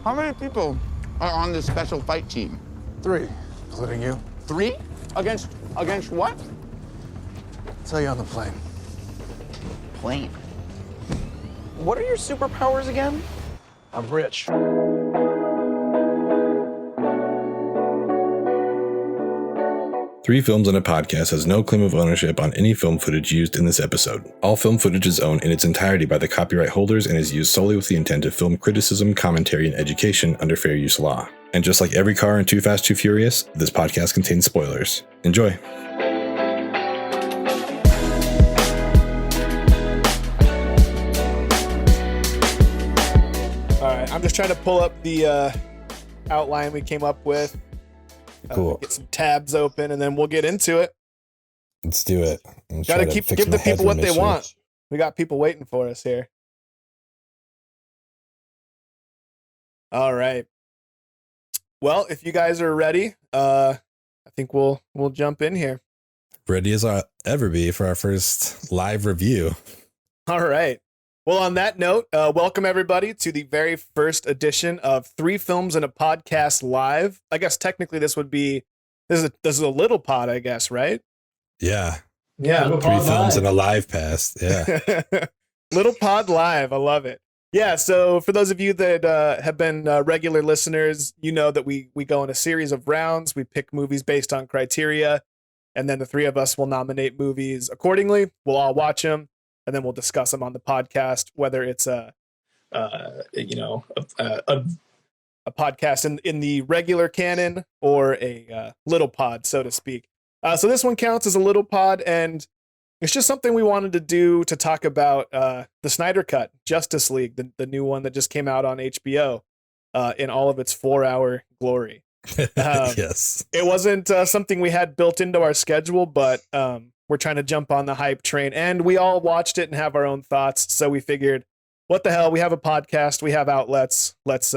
How many people are on this special fight team? 3, including you. 3? Against what? Tell you on the plane. Plane. What are your superpowers again? I'm rich. Three Films and a Podcast has no claim of ownership on any film footage used in this episode. All film footage is owned in its entirety by the copyright holders and is used solely with the intent of film criticism, commentary, and education under fair use law. And just like every car in Too Fast, Too Furious, this podcast contains spoilers. Enjoy. All right, I'm just trying to pull up the outline we came up with. Cool. Get some tabs open, and then we'll get into it. Let's do it. Gotta give the people what they want. We got people waiting for us here. All right. Well, if you guys are ready, I think we'll jump in here. Ready as I'll ever be for our first live review. All right. Well, on that note, welcome everybody to the very first edition of Three Films and a Podcast Live. I guess technically this is a little pod, I guess, right? Yeah. Yeah. Three films and a live pass. Yeah. Little pod live. I love it. Yeah. So for those of you that have been regular listeners, you know that we go in a series of rounds. We pick movies based on criteria, and then the three of us will nominate movies accordingly. We'll all watch them, and then we'll discuss them on the podcast, whether it's a podcast in the regular canon or a little pod, so to speak. So this one counts as a little pod, and it's just something we wanted to do to talk about the Snyder Cut, Justice League, the new one that just came out on HBO in all of its 4-hour glory. Yes. It wasn't something we had built into our schedule, but we're trying to jump on the hype train, and we all watched it and have our own thoughts. So we figured, what the hell? We have a podcast, we have outlets. Let's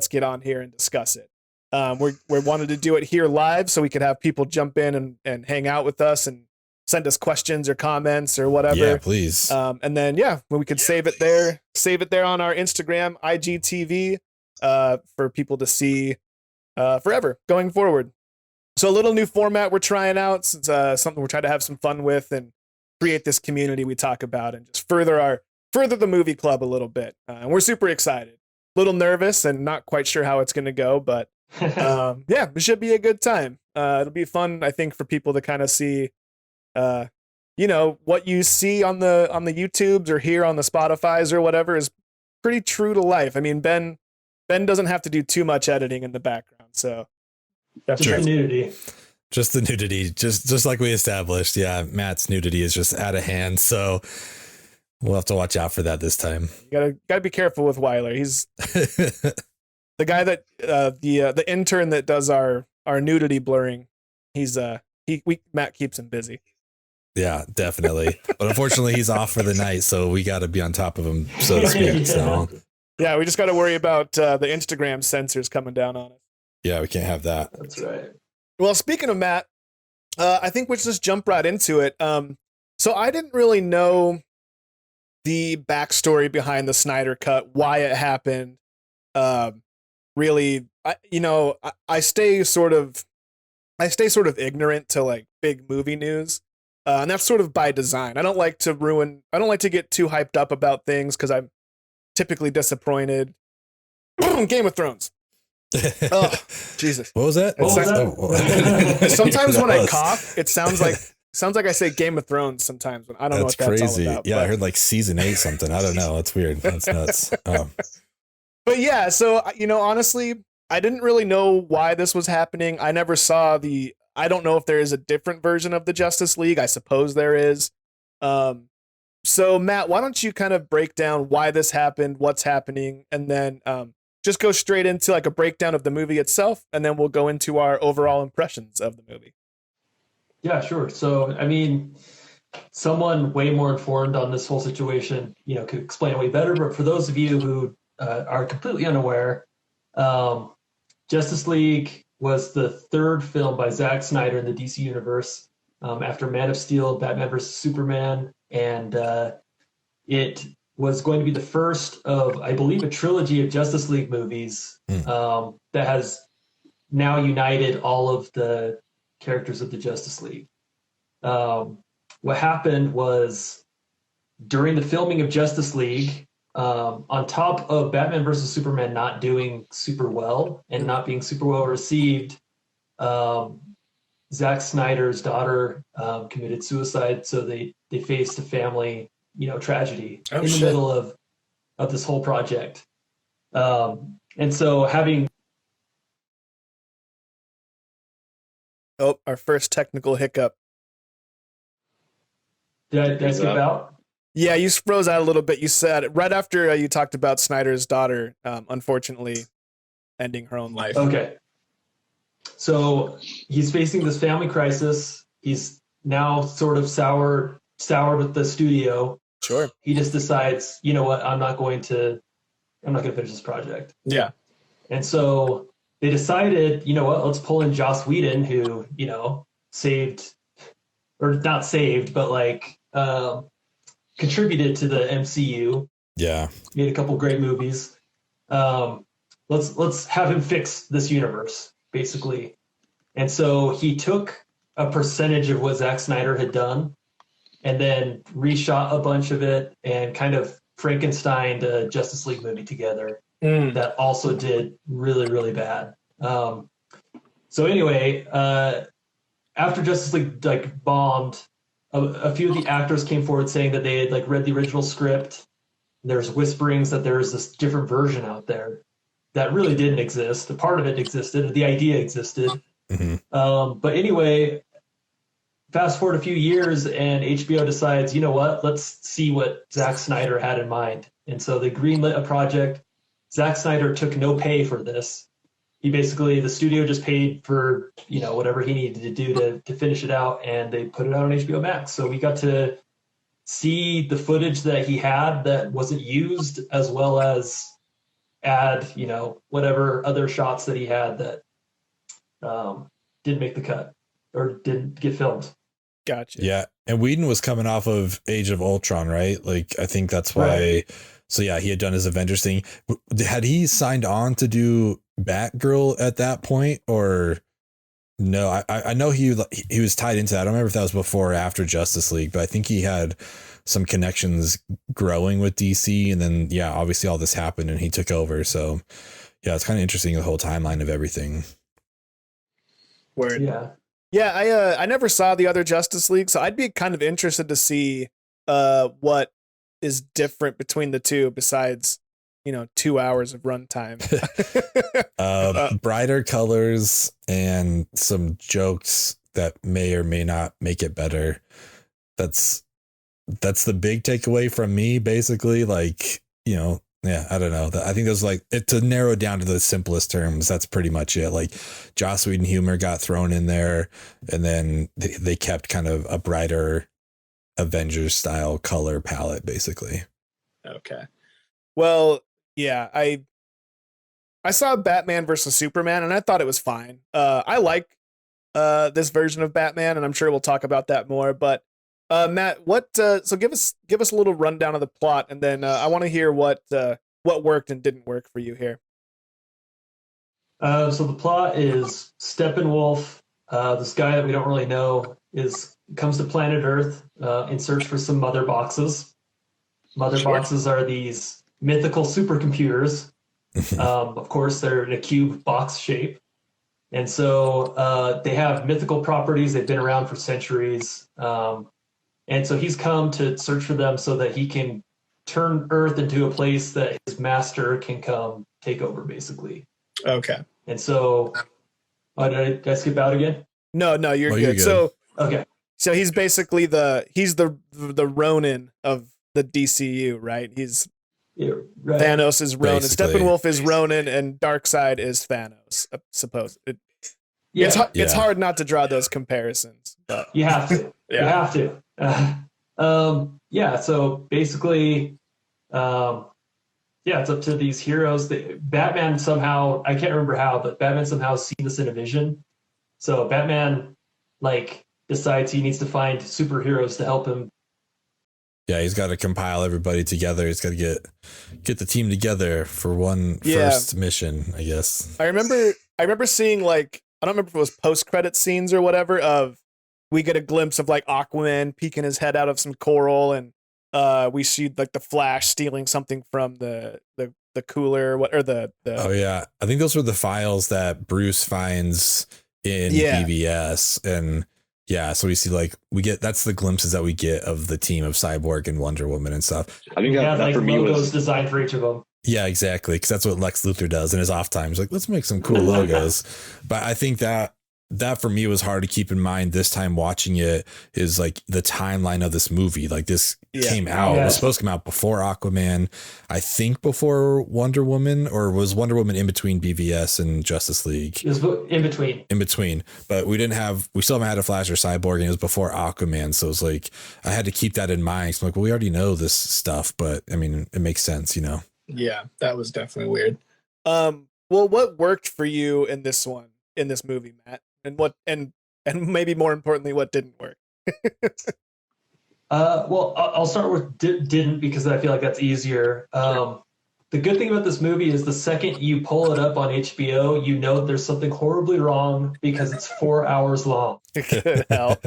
get on here and discuss it. We wanted to do it here live so we could have people jump in and hang out with us and send us questions or comments or whatever. Yeah, please. And then when we could save it there on our Instagram, IGTV, for people to see forever going forward. So a little new format we're trying out. It's something we're trying to have some fun with and create this community we talk about and just further the movie club a little bit. And we're super excited. A little nervous and not quite sure how it's going to go, but it should be a good time. It'll be fun, I think, for people to kind of see, what you see on the YouTubes or hear on the Spotifys or whatever is pretty true to life. I mean, Ben doesn't have to do too much editing in the background, so that's just the nudity. Just the nudity, just like we established. Yeah, Matt's nudity is just out of hand, so we'll have to watch out for that this time. You gotta be careful with Weiler. He's the guy that the intern that does our nudity blurring. Matt keeps him busy. Yeah, definitely. But unfortunately, he's off for the night, so we got to be on top of him, so to speak. So yeah, we just got to worry about the Instagram censors coming down on us. Yeah, we can't have that. That's right. Well, speaking of Matt, I think we should just jump right into it. So I didn't really know the backstory behind the Snyder Cut, why it happened. Really, I stay sort of ignorant to like big movie news, and that's sort of by design. I don't like to get too hyped up about things because I'm typically disappointed. Game of Thrones. Oh, Jesus. What was that? Sometimes when I cough, it sounds like I say Game of Thrones sometimes, but I don't know what that's crazy. All about. Yeah, I heard like season 8 something. I don't know. That's weird. That's nuts. But yeah, so honestly, I didn't really know why this was happening. I never saw I don't know if there is a different version of the Justice League. I suppose there is. So Matt, why don't you kind of break down why this happened, what's happening, and then just go straight into like a breakdown of the movie itself, and then we'll go into our overall impressions of the movie. Yeah, sure. So, I mean, someone way more informed on this whole situation, could explain it way better. But for those of you who are completely unaware, Justice League was the third film by Zack Snyder in the DC universe, after Man of Steel, Batman vs. Superman, and it was going to be the first of, I believe, a trilogy of Justice League movies that has now united all of the characters of the Justice League. What happened was during the filming of Justice League, on top of Batman versus Superman not doing super well and not being super well received, Zack Snyder's daughter committed suicide, so they faced a family, tragedy in the middle of this whole project. And so having our first technical hiccup. did I skip out? Yeah, you froze out a little bit. You said right after you talked about Snyder's daughter, unfortunately, ending her own life. Okay. So he's facing this family crisis. He's now sort of soured with the studio. Sure. He just decides, you know what, I'm not going to finish this project. Yeah. And so they decided, you know what, let's pull in Joss Whedon, who, saved, or not saved, but contributed to the MCU. Yeah. Made a couple great movies. Let's have him fix this universe, basically. And so he took a percentage of what Zack Snyder had done and then reshot a bunch of it and kind of Frankensteined a Justice League movie together that also did really, really bad. So anyway, after Justice League bombed, a few of the actors came forward saying that they had read the original script. There's whisperings that there's this different version out there that really didn't exist. A part of it existed, the idea existed. Mm-hmm. But anyway, fast forward a few years and HBO decides, you know what, let's see what Zack Snyder had in mind. And so they greenlit a project. Zack Snyder took no pay for this. He basically, the studio just paid for, whatever he needed to do to finish it out, and they put it out on HBOMax. So we got to see the footage that he had that wasn't used, as well as add, whatever other shots that he had that didn't make the cut or didn't get filmed. Gotcha. Yeah. And Whedon was coming off of Age of Ultron, right? I think that's why. Right. So yeah, he had done his Avengers thing. Had he signed on to do Batgirl at that point, or no? I know he was tied into that. I don't remember if that was before or after Justice League, but I think he had some connections growing with DC, and then obviously all this happened and he took over. So yeah, it's kind of interesting, the whole timeline of everything. Word. Yeah. I never saw the other Justice League, so I'd be kind of interested to see what is different between the two besides 2 hours of runtime. Brighter colors and some jokes that may or may not make it better. That's the big takeaway from me, basically. I don't know. I think there's to narrow down to the simplest terms, that's pretty much it. Joss Whedon humor got thrown in there, and then they kept kind of a brighter Avengers style color palette, basically. Okay. Well, yeah, I saw Batman versus Superman and I thought it was fine. I like this version of Batman, and I'm sure we'll talk about that more. But Matt, so give us a little rundown of the plot, and then I want to hear what worked and didn't work for you here. So the plot is Steppenwolf, this guy that we don't really know, comes to planet Earth in search for some mother boxes. Mother boxes are these mythical supercomputers. Of course, they're in a cube box shape. And so they have mythical properties. They've been around for centuries. And so he's come to search for them so that he can turn Earth into a place that his master can come take over, basically. Okay. And so, did I skip out again? No, you're good. You're good. So, okay. So he's basically the Ronin of the DCU, right? He's Right. Thanos is Ronin, Basically. Steppenwolf is Ronin, and Darkseid is Thanos. I suppose it's hard not to draw those comparisons, but You have to. Yeah. You have to. So basically, it's up to these heroes. Batman somehow, I can't remember how, but Batman somehow seen this in a vision. So Batman decides he needs to find superheroes to help him Yeah, he's got to compile everybody together. He's got to get the team together for one first mission, I guess. I remember seeing like, I don't remember if it was post-credit scenes or whatever, of we get a glimpse of like Aquaman peeking his head out of some coral, and we see like the Flash stealing something from the cooler, Oh yeah, I think those were the files that Bruce finds in BVS, and yeah, so we see like that's the glimpses that we get of the team of Cyborg and Wonder Woman and stuff. I think that like for me logos was designed for each of them. Yeah, exactly, because that's what Lex Luthor does in his off time. He's like, let's make some cool logos. But I think that for me was hard to keep in mind this time watching it, is like the timeline of this movie. Like this came out, it was supposed to come out before Aquaman, I think before Wonder Woman, or was Wonder Woman in between BVS and Justice League? It was in between. In between, but we still haven't had a Flash or Cyborg, and it was before Aquaman. So it was like, I had to keep that in mind. So I'm like, well, we already know this stuff, but I mean, it makes sense, you know? Yeah, that was definitely weird. Well, what worked for you in this movie, Matt? And what, and maybe more importantly, what didn't work? Well, I'll start with didn't, because I feel like that's easier. The good thing about this movie is the second you pull it up on HBO, you know there's something horribly wrong because it's 4 hours long. Good hell.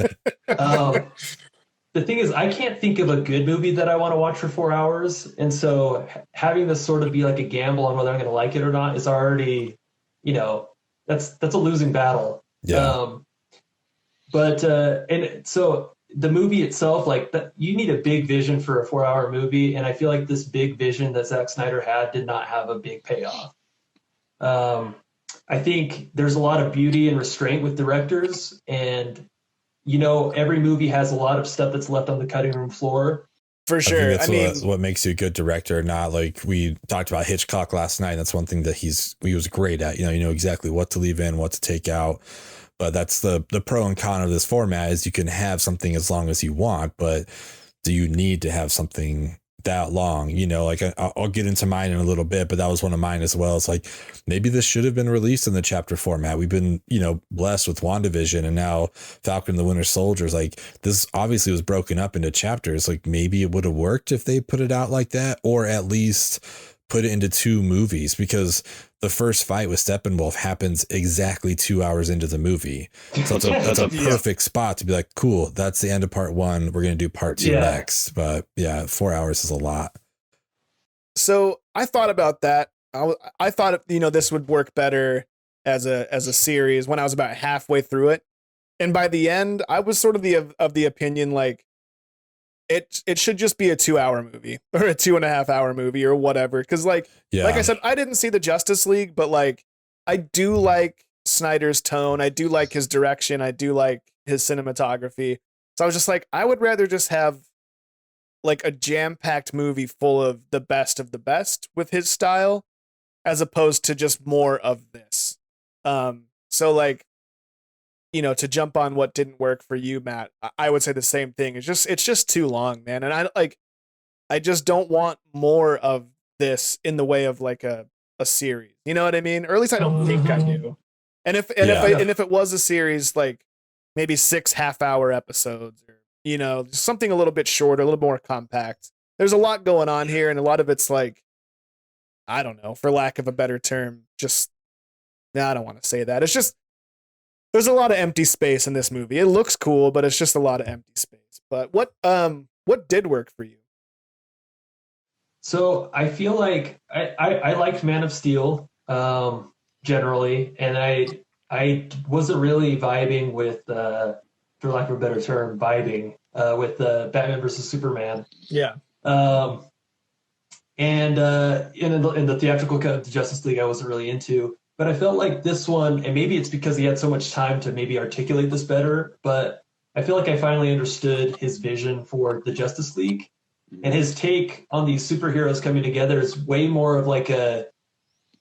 The thing is, I can't think of a good movie that I want to watch for 4 hours. And so having this sort of be like a gamble on whether I'm going to like it or not is already, that's a losing battle. Yeah. And so the movie itself, like that, you need a big vision for a 4 hour movie. And I feel like this big vision that Zack Snyder had did not have a big payoff. I think there's a lot of beauty and restraint with directors, and every movie has a lot of stuff that's left on the cutting room floor. For sure. I mean, what makes you a good director, not like we talked about Hitchcock last night. That's one thing that he was great at. You know exactly what to leave in, what to take out. But that's the pro and con of this format, is you can have something as long as you want, but do you need to have something that long? Like I'll get into mine in a little bit, but that was one of mine as well. It's like, maybe this should have been released in the chapter format. We've been, blessed with WandaVision and now Falcon and the Winter Soldier. Like, this obviously was broken up into chapters. Like, maybe it would have worked if they put it out like that, or at least put it into 2 movies, because the first fight with Steppenwolf happens exactly 2 hours into the movie. So that's a perfect spot to be like, cool, that's the end of part 1. We're going to do part 2 next. But yeah, 4 hours is a lot. So I thought about that. I thought, this would work better as a series when I was about halfway through it. And by the end, I was sort of the opinion, like, it should just be a 2 hour movie or a 2.5 hour movie or whatever. Cause like I said, I didn't see the Justice League, but like, I do like Snyder's tone. I do like his direction. I do like his cinematography. So I was just like, I would rather just have like a jam-packed movie full of the best with his style, as opposed to just more of this. So like, to jump on what didn't work for you, Matt, I would say the same thing. It's just too long, man. And I just don't want more of this in the way of like a series. You know what I mean? Or at least I don't think I do. And if it was a series, like maybe 6 half-hour episodes, or something a little bit shorter, a little more compact. There's a lot going on here, and a lot of it's like, I don't know, for lack of a better term, I don't want to say that. It's just, there's a lot of empty space in this movie. It looks cool, but it's just a lot of empty space. But what did work for you? So I feel like I liked Man of Steel generally, and I wasn't really vibing with, for lack of a better term, with Batman versus Superman. Yeah. And in the theatrical cut of the Justice League, I wasn't really into. But I felt like this one, and maybe it's because he had so much time to maybe articulate this better, but I feel like I finally understood his vision for the Justice League. And his take on these superheroes coming together is way more of like a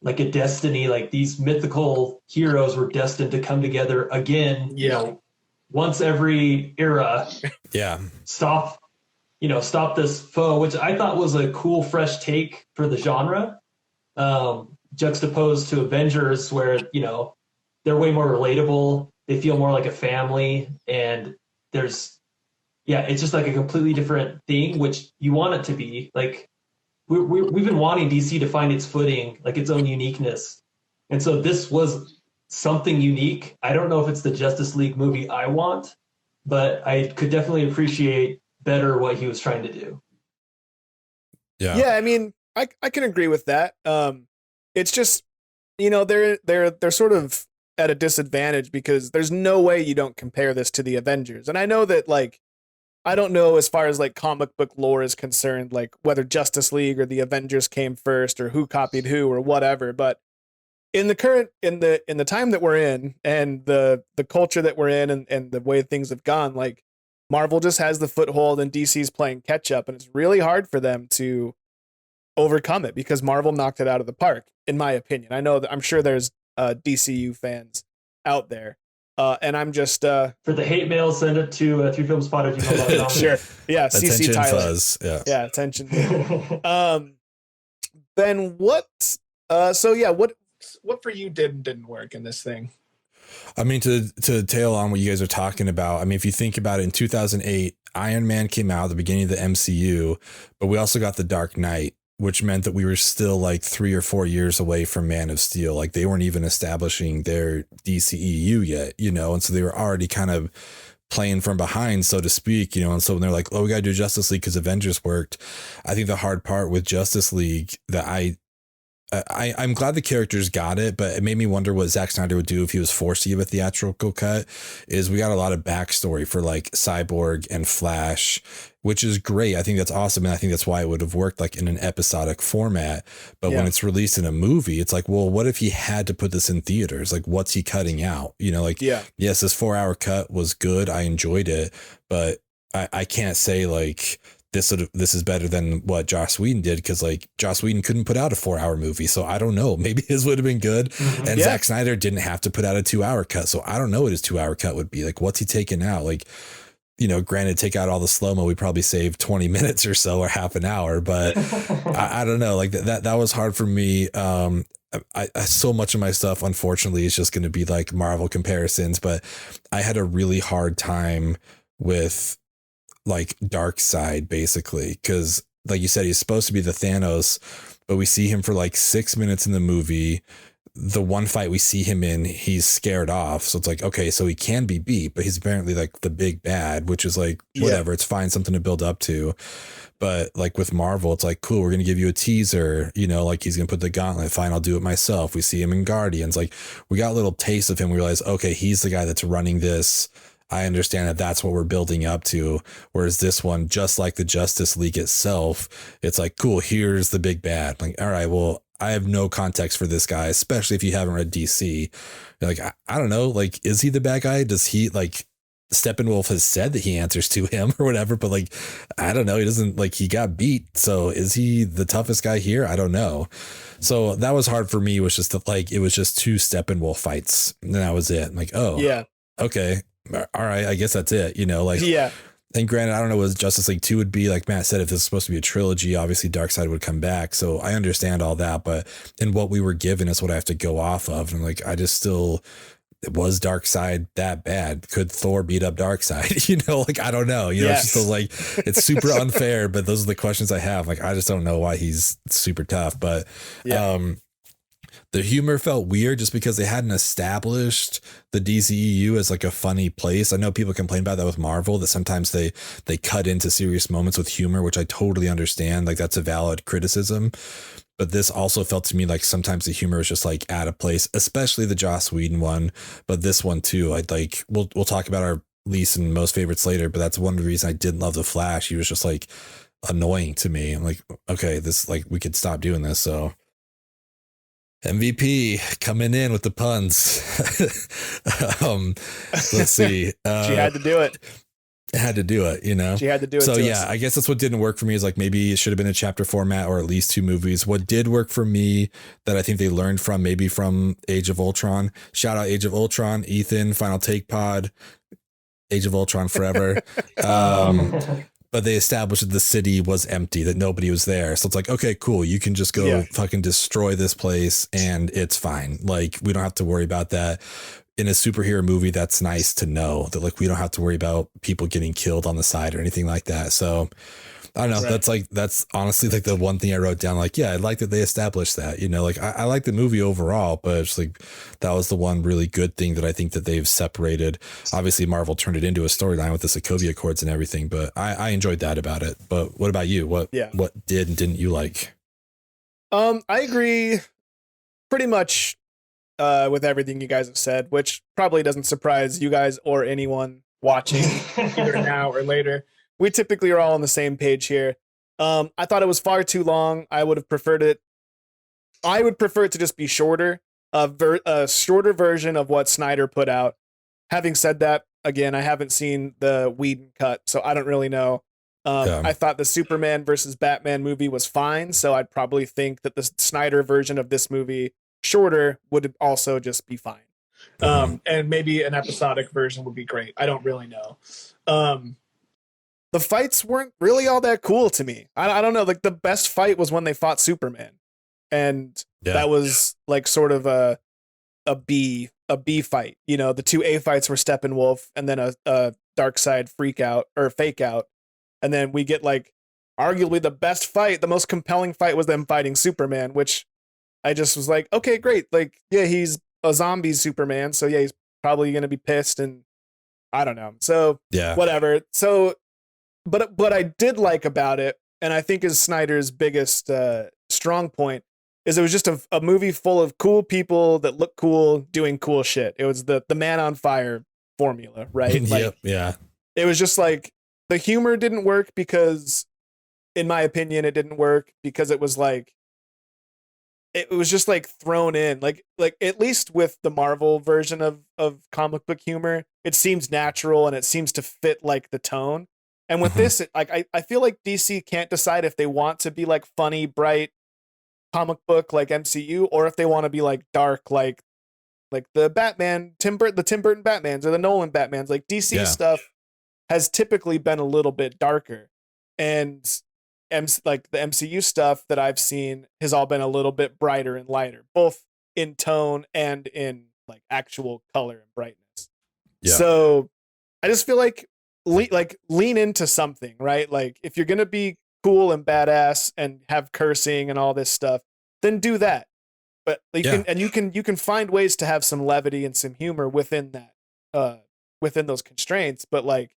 destiny, like these mythical heroes were destined to come together again, once every era. Yeah. Stop this foe, which I thought was a cool, fresh take for the genre. Juxtaposed to Avengers, where they're way more relatable. They feel more like a family, and there's yeah, it's just like a completely different thing, which you want it to be. Like we've been wanting DC to find its footing, like its own uniqueness. And so this was something unique. I don't know if it's the Justice League movie I want, but I could definitely appreciate better what he was trying to do. Yeah, I mean, I can agree with that. It's just, you know, they're sort of at a disadvantage because there's no way you don't compare this to the Avengers. And I know that, like, I don't know as far as like comic book lore is concerned, like whether Justice League or the Avengers came first or who copied who or whatever, but in the current in the time that we're in and the culture that we're in and the way things have gone, like Marvel just has the foothold and DC's playing catch up, and it's really hard for them to overcome it because Marvel knocked it out of the park, in my opinion. I know that I'm sure there's DCU fans out there. And I'm just for the hate mail, send it to 3filmspot@gmail.com. Sure. Yeah, CC attention Tyler. fuzz. Yeah. Attention. Then what so yeah, what for you didn't work in this thing? I mean, to tail on what you guys are talking about, I mean, if you think about it, in 2008, Iron Man came out at the beginning of the MCU, but we also got The Dark Knight, which meant that we were still like 3 or 4 years away from Man of Steel. Like they weren't even establishing their DCEU yet, you know, and so they were already kind of playing from behind, so to speak, you know. And so when they're like, oh, we got to do Justice League because Avengers worked. I think the hard part with Justice League that I'm glad the characters got it, but it made me wonder what Zack Snyder would do if he was forced to give a theatrical cut. Is we got a lot of backstory for like Cyborg and Flash, which is great. I think that's awesome. And I think that's why it would have worked like in an episodic format. But when it's released in a movie, it's like, well, what if he had to put this in theaters? Like, what's he cutting out? You know, like, yes, this 4-hour cut was good. I enjoyed it, but I can't say like, this is better than what Joss Whedon did, because like Joss Whedon couldn't put out a 4-hour movie, so I don't know. Maybe his would have been good. Mm-hmm. And Zack Snyder didn't have to put out a 2-hour cut, so I don't know what his 2-hour cut would be. Like, what's he taking out? Like, you know, granted, take out all the slow-mo, we probably saved 20 minutes or so, or half an hour, but I don't know. Like that was hard for me. I so much of my stuff, unfortunately, is just going to be like Marvel comparisons, but I had a really hard time with like Darkseid, basically, because like you said, he's supposed to be the Thanos, but we see him for like 6 minutes in the movie. The one fight we see him in, he's scared off, so it's like, okay, so he can be beat, but he's apparently like the big bad, which is like whatever, it's fine, something to build up to. But like with Marvel, it's like, cool, we're gonna give you a teaser, you know, like he's gonna put the gauntlet, fine, I'll do it myself. We see him in Guardians, like we got a little taste of him. We realize, okay, he's the guy that's running this. I understand that that's what we're building up to. Whereas this one, just like the Justice League itself, it's like, cool, here's the big bad. Like, all right, well, I have no context for this guy, especially if you haven't read DC. You're like, I don't know, like, is he the bad guy? Does he, like, Steppenwolf has said that he answers to him or whatever, but like, I don't know. He doesn't, like, he got beat. So is he the toughest guy here? I don't know. So that was hard for me, was just that, like, it was just 2 Steppenwolf fights. And that was it. I'm like, oh, yeah, okay. All right, I guess that's it, you know, like, and granted, I don't know what Justice League 2 would be. Like Matt said, if this is supposed to be a trilogy, obviously Darkseid would come back. So I understand all that, but in what we were given is what I have to go off of. And like, I just still, was Darkseid that bad? Could Thor beat up Darkseid? You know, like, I don't know, you know, it's just like, it's super unfair, but those are the questions I have. Like, I just don't know why he's super tough, but, the humor felt weird just because they hadn't established the DCEU as like a funny place. I know people complain about that with Marvel, that sometimes they cut into serious moments with humor, which I totally understand. Like, that's a valid criticism. But this also felt to me like sometimes the humor is just like out of place, especially the Joss Whedon one. But this one too, I'd like, we'll talk about our least and most favorites later, but that's one of the reasons I didn't love The Flash. He was just like annoying to me. I'm like, okay, this, like, we could stop doing this. So MVP coming in with the puns. Let's see. She had to do it. Had to do it, you know. She had to do it. So to yeah, us. I guess that's what didn't work for me, is like maybe it should have been a chapter format or at least 2 movies. What did work for me that I think they learned from, maybe from Age of Ultron. Shout out Age of Ultron, Ethan, Final Take Pod, Age of Ultron forever. But they established that the city was empty, that nobody was there. So it's like, okay, cool. You can just go fucking destroy this place and it's fine. Like, we don't have to worry about that. in a superhero movie, that's nice to know that like we don't have to worry about people getting killed on the side or anything like that. So I don't know. Right. That's honestly like the one thing I wrote down. Like, yeah, I like that they established that, you know, like I like the movie overall, but it's like that was the one really good thing that I think that they've separated. Obviously, Marvel turned it into a storyline with the Sokovia Accords and everything, but I enjoyed that about it. But what about you? What did and didn't you like? I agree pretty much with everything you guys have said, which probably doesn't surprise you guys or anyone watching either now or later. We typically are all on the same page here. I thought it was far too long. I would prefer it to just be shorter, a shorter version of what Snyder put out. Having said that, again, I haven't seen the Whedon cut, so I don't really know. I thought the Superman versus Batman movie was fine, so I'd probably think that the Snyder version of this movie, shorter, would also just be fine. And maybe an episodic version would be great. I don't really know. The fights weren't really all that cool to me. I don't know. Like the best fight was when they fought Superman, and that was like sort of a B fight. You know, the two A fights were Steppenwolf, and then a Darkseid fake out, and then we get like arguably the best fight, the most compelling fight was them fighting Superman, which I just was like, okay, great. Like, yeah, he's a zombie Superman, so yeah, he's probably gonna be pissed, and I don't know. So whatever. So. But what I did like about it, and I think is Snyder's biggest strong point, is it was just a movie full of cool people that look cool doing cool shit. It was the Man on Fire formula, right? Like, it was just like the humor didn't work because, in my opinion, it didn't work because it was like it was just like thrown in, like at least with the Marvel version of comic book humor, it seems natural and it seems to fit like the tone. And with this, I feel like DC can't decide if they want to be like funny, bright comic book like MCU, or if they want to be like dark, like the Tim Burton Batmans or the Nolan Batmans. Like DC stuff has typically been a little bit darker, and like the MCU stuff that I've seen has all been a little bit brighter and lighter, both in tone and in like actual color and brightness. So I just feel like lean into something, right? Like if you're gonna be cool and badass and have cursing and all this stuff, then do that. But you can find ways to have some levity and some humor within that, within those constraints. But like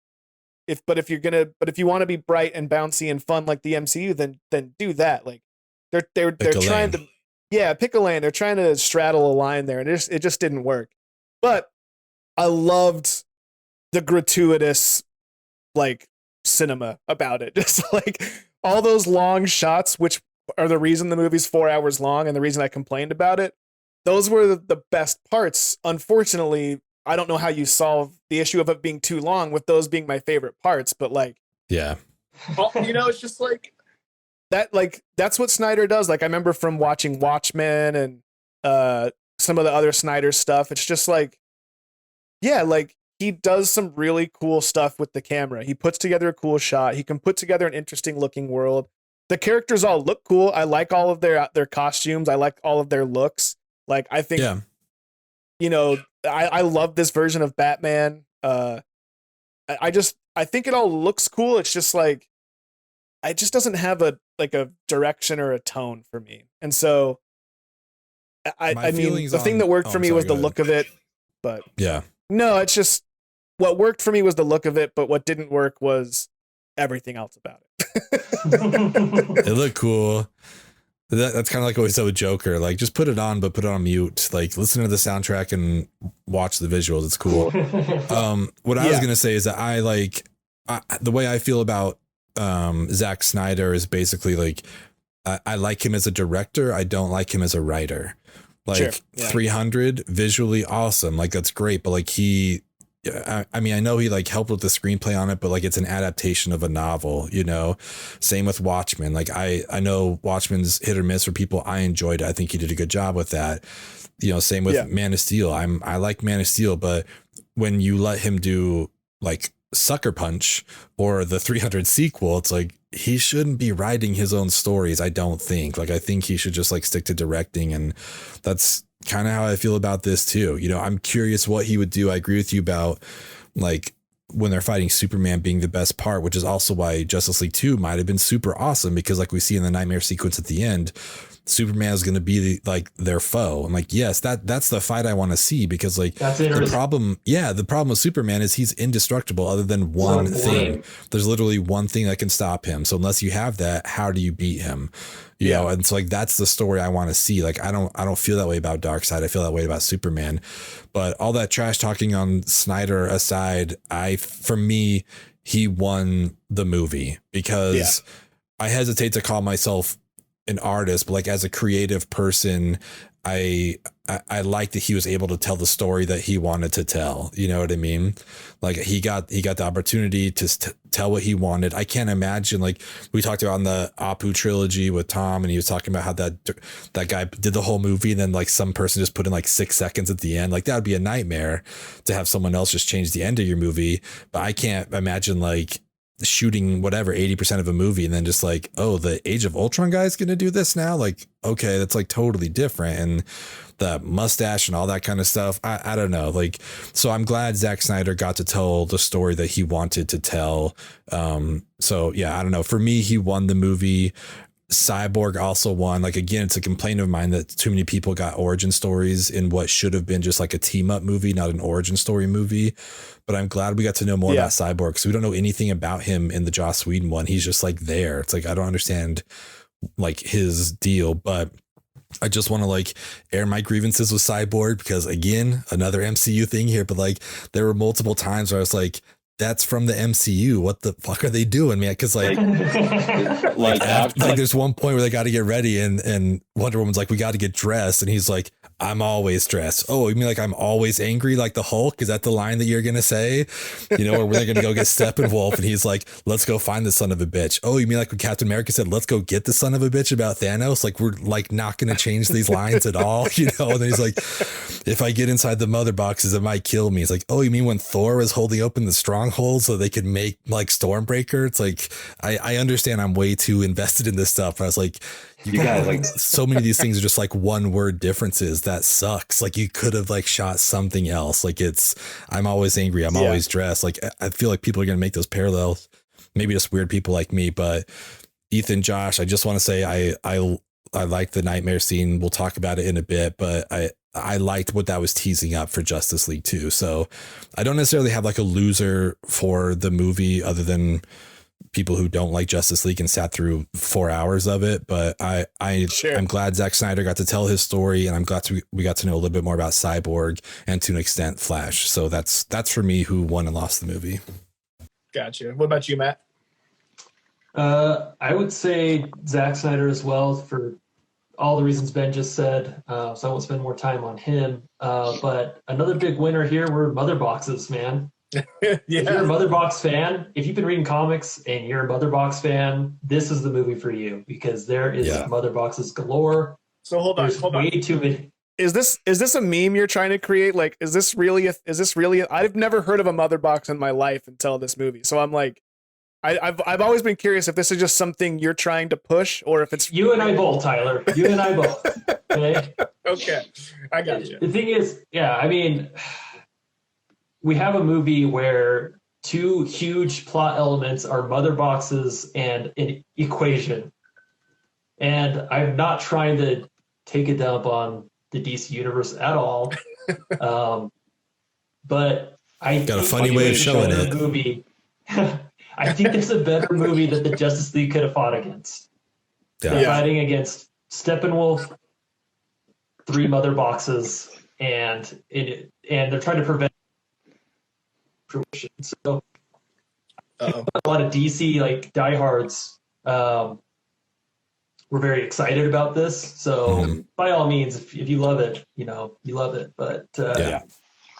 if you want to be bright and bouncy and fun like the MCU, then do that. Like they're trying to pick a lane. They're trying to straddle a line there, and it just didn't work. But I loved the gratuitous like cinema about it. Just like all those long shots, which are the reason the movie's 4 hours long and the reason I complained about it. Those were the best parts. Unfortunately, I don't know how you solve the issue of it being too long with those being my favorite parts, but like, you know, it's just like that, like, that's what Snyder does. Like I remember from watching Watchmen and some of the other Snyder stuff. It's just like, like he does some really cool stuff with the camera. He puts together a cool shot. He can put together an interesting looking world. The characters all look cool. I like all of their costumes. I like all of their looks. Like, I think, you know, I love this version of Batman. I think it all looks cool. It's just like, it just doesn't have a direction or a tone for me. And so I mean, the thing that worked for me was the look of it, but no, it's just what worked for me was the look of it, but what didn't work was everything else about it. It looked cool. That's kind of like what we said with Joker. Like, just put it on, but put it on mute. Like, listen to the soundtrack and watch the visuals. It's cool. What I was gonna say is that the way I feel about Zack Snyder is basically like I like him as a director. I don't like him as a writer. Like 300 visually awesome. Like that's great. But like I mean, I know he like helped with the screenplay on it, but like it's an adaptation of a novel, you know, same with Watchmen. Like I know Watchmen's hit or miss for people. I enjoyed it. I think he did a good job with that. You know, same with Man of Steel. I like Man of Steel, but when you let him do like Sucker Punch or the 300 sequel, it's like, he shouldn't be writing his own stories. I don't think. Like, I think he should just like stick to directing, and that's kind of how I feel about this too. You know, I'm curious what he would do. I agree with you about like when they're fighting Superman being the best part, which is also why Justice League 2 might have been super awesome, because like we see in the nightmare sequence at the end, Superman is going to be like their foe. I'm like, yes, that's the fight I want to see, because like the problem with Superman is he's indestructible other than one thing. There's literally one thing that can stop him. So unless you have that, how do you beat him? You know, and so like that's the story I want to see. Like I don't feel that way about Darkseid. I feel that way about Superman. But all that trash talking on Snyder aside, for me, he won the movie, because I hesitate to call myself an artist, but like as a creative person, I like that he was able to tell the story that he wanted to tell. You know what I mean? Like he got the opportunity to tell what he wanted. I can't imagine, like we talked about on the Apu trilogy with Tom, and he was talking about how that guy did the whole movie, and then like some person just put in like 6 seconds at the end. Like that would be a nightmare to have someone else just change the end of your movie. But I can't imagine like shooting whatever 80% of a movie and then just like, oh, the Age of Ultron guy is going to do this now. Like, okay, that's like totally different. And the mustache and all that kind of stuff. I don't know. Like, so I'm glad Zack Snyder got to tell the story that he wanted to tell. So yeah, I don't know. For me, he won the movie. Cyborg also won. Like, again, it's a complaint of mine that too many people got origin stories in what should have been just like a team up movie, not an origin story movie. But I'm glad we got to know more about Cyborg, because we don't know anything about him in the Joss Whedon one. He's just like there. It's like, I don't understand like his deal, but I just want to like air my grievances with Cyborg, because again, another MCU thing here, but like there were multiple times where I was like, that's from the MCU. What the fuck are they doing, man? Because like, like there's one point where they got to get ready, and Wonder Woman's like, we got to get dressed, and he's like, I'm always dressed. Oh, you mean like I'm always angry like the Hulk? Is that the line that you're gonna say? You know, or they're gonna go get Steppenwolf, and he's like, let's go find the son of a bitch. Oh, you mean like when Captain America said, let's go get the son of a bitch about Thanos? Like we're like not gonna change these lines at all, you know? And then he's like, if I get inside the mother boxes, it might kill me. It's like, oh, you mean when Thor was holding open the stronghold so they could make like Stormbreaker? It's like, I understand I'm way too invested in this stuff. I was like, you guys, like, so many of these things are just like one word differences. That sucks. Like you could have like shot something else. Like I'm always angry. I'm always dressed. Like I feel like people are going to make those parallels. Maybe just weird people like me, but Ethan, Josh, I just want to say, I like the nightmare scene. We'll talk about it in a bit, but I liked what that was teasing up for Justice League 2. So I don't necessarily have like a loser for the movie other than people who don't like Justice League and sat through 4 hours of it. But I'm glad Zack Snyder got to tell his story, and I'm glad we got to know a little bit more about Cyborg and to an extent Flash. So that's for me who won and lost the movie. Gotcha. What about you, Matt? I would say Zack Snyder as well, for all the reasons Ben just said. So I won't spend more time on him. But another big winner here were mother boxes, man. If you're a Mother Box fan, if you've been reading comics and you're a Mother Box fan, this is the movie for you, because there is Mother Boxes galore. So hold on. Way too many. Is this a meme you're trying to create? Like, is this really I've never heard of a Mother Box in my life until this movie. So I'm like, I've always been curious if this is just something you're trying to push, or if it's you and I both, Tyler. You and I both. Okay. Okay. I got you. The thing is, I mean, we have a movie where two huge plot elements are mother boxes and an equation. And I'm not trying to take a dump on the DC universe at all. But I got a funny way of showing it. Movie. I think there's a better movie that the Justice League could have fought against. They're fighting against Steppenwolf, 3 mother boxes, and they're trying to prevent fruition. So a lot of DC like diehards were very excited about this. So by all means, if you love it, you love it. But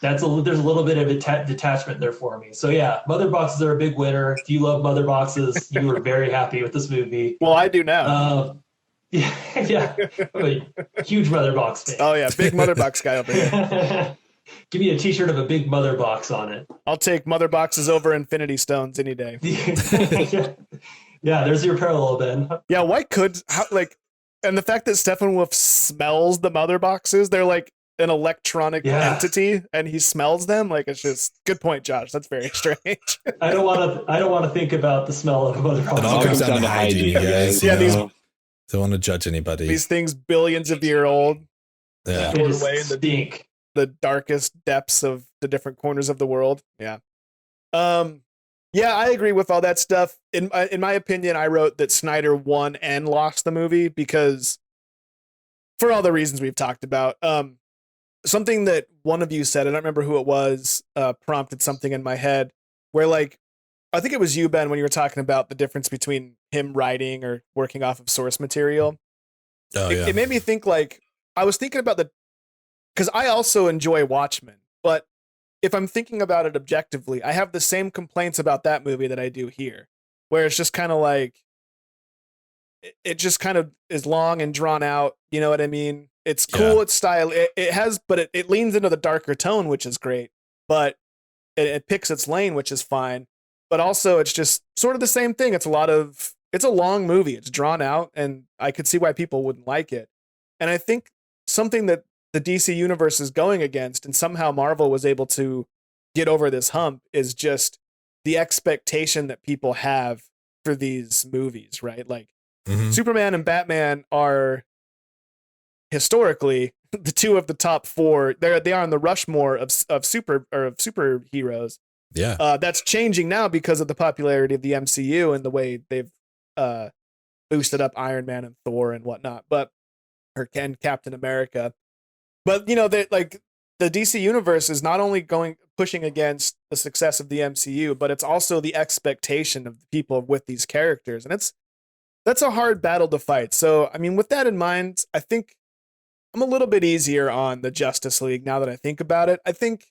there's a little bit of a detachment there for me. So yeah, mother boxes are a big winner. If you love mother boxes, you were very happy with this movie. Well, I do now. I'm a huge mother box fan. Oh yeah, big mother box guy over here. Give me a T-shirt of a big mother box on it. I'll take mother boxes over Infinity Stones any day. Yeah, there's your parallel, Ben. Yeah, And the fact that Steppenwolf smells the mother boxes, they're like an electronic entity, and he smells them. Like, it's just good point, Josh. That's very strange. I don't want to think about the smell of mother It all boxes. comes down to hygiene, you guys. Yeah, you know? Don't want to judge anybody. These things billions of year old. Yeah. They just away in the stink. The darkest depths of the different corners of the world. Yeah. Yeah, I agree with all that stuff. In my opinion, I wrote that Snyder won and lost the movie because, for all the reasons we've talked about, something that one of you said, I don't remember who it was, prompted something in my head where, like, I think it was you, Ben, when you were talking about the difference between him writing or working off of source material. Oh, yeah. It made me think, like, I was thinking about because I also enjoy Watchmen, but if I'm thinking about it objectively, I have the same complaints about that movie that I do here, where it's just kind of like, it just kind of is long and drawn out. You know what I mean? It's cool. Yeah. It's style. It has, but it leans into the darker tone, which is great, but it picks its lane, which is fine. But also it's just sort of the same thing. It's a long movie. It's drawn out, and I could see why people wouldn't like it. And I think something that the DC universe is going against, and somehow Marvel was able to get over this hump, is just the expectation that people have for these movies, right? Like, Superman and Batman are historically the two of the top four. They are on the Rushmore of superheroes. Yeah. That's changing now because of the popularity of the MCU and the way they've boosted up Iron Man and Thor and whatnot, and Captain America. But, you know, like, the DC universe is not only pushing against the success of the MCU, but it's also the expectation of the people with these characters. And that's a hard battle to fight. So, I mean, with that in mind, I think I'm a little bit easier on the Justice League now that I think about it. I think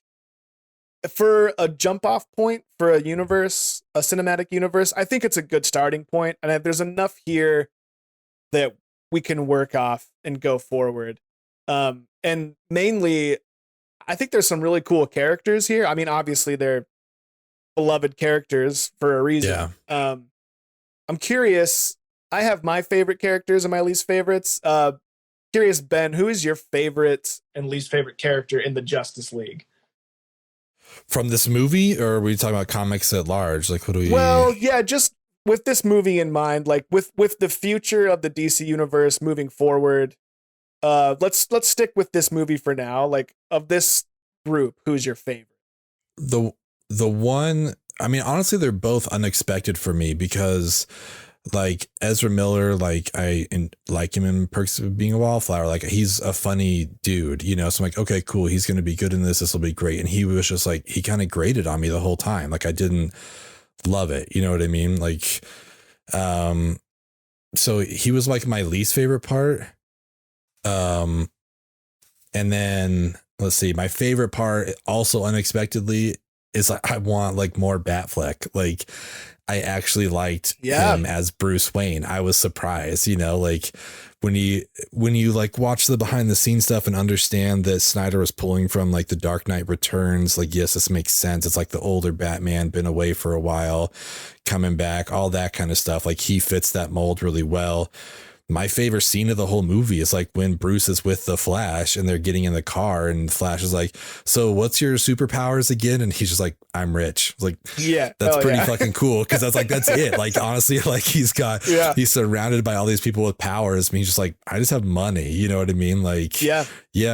for a jump off point for a cinematic universe, I think it's a good starting point. And there's enough here that we can work off and go forward. And mainly, I think there's some really cool characters here. I mean, obviously they're beloved characters for a reason. Yeah. I'm curious. I have my favorite characters and my least favorites. Curious, Ben, who is your favorite and least favorite character in the Justice League? From this movie, or are we talking about comics at large? Like, what do we? Well, yeah, just with this movie in mind, like with the future of the DC universe moving forward. Let's stick with this movie for now. Like, of this group, who's your favorite? The one, I mean, honestly, they're both unexpected for me because, like, Ezra Miller, like, I like him in Perks of Being a Wallflower. Like, he's a funny dude, you know? So I'm like, okay, cool. He's going to be good in this. This will be great. And he was just like, he kind of grated on me the whole time. Like, I didn't love it. You know what I mean? Like, so he was like my least favorite part. And then let's see, my favorite part also unexpectedly is like, I want like more Batfleck. Like, I actually liked him as Bruce Wayne. I was surprised, you know, like when you like watch the behind the scenes stuff and understand that Snyder was pulling from like the Dark Knight Returns, like, yes, this makes sense. It's like the older Batman, been away for a while, coming back, all that kind of stuff. Like, he fits that mold really well. My favorite scene of the whole movie is like when Bruce is with the Flash and they're getting in the car and Flash is like, so what's your superpowers again? And he's just like, I'm rich. Like, yeah, that's pretty fucking cool. Cause that's like, that's it. Like, honestly, like he's surrounded by all these people with powers. And he's just like, I just have money. You know what I mean? Like, yeah,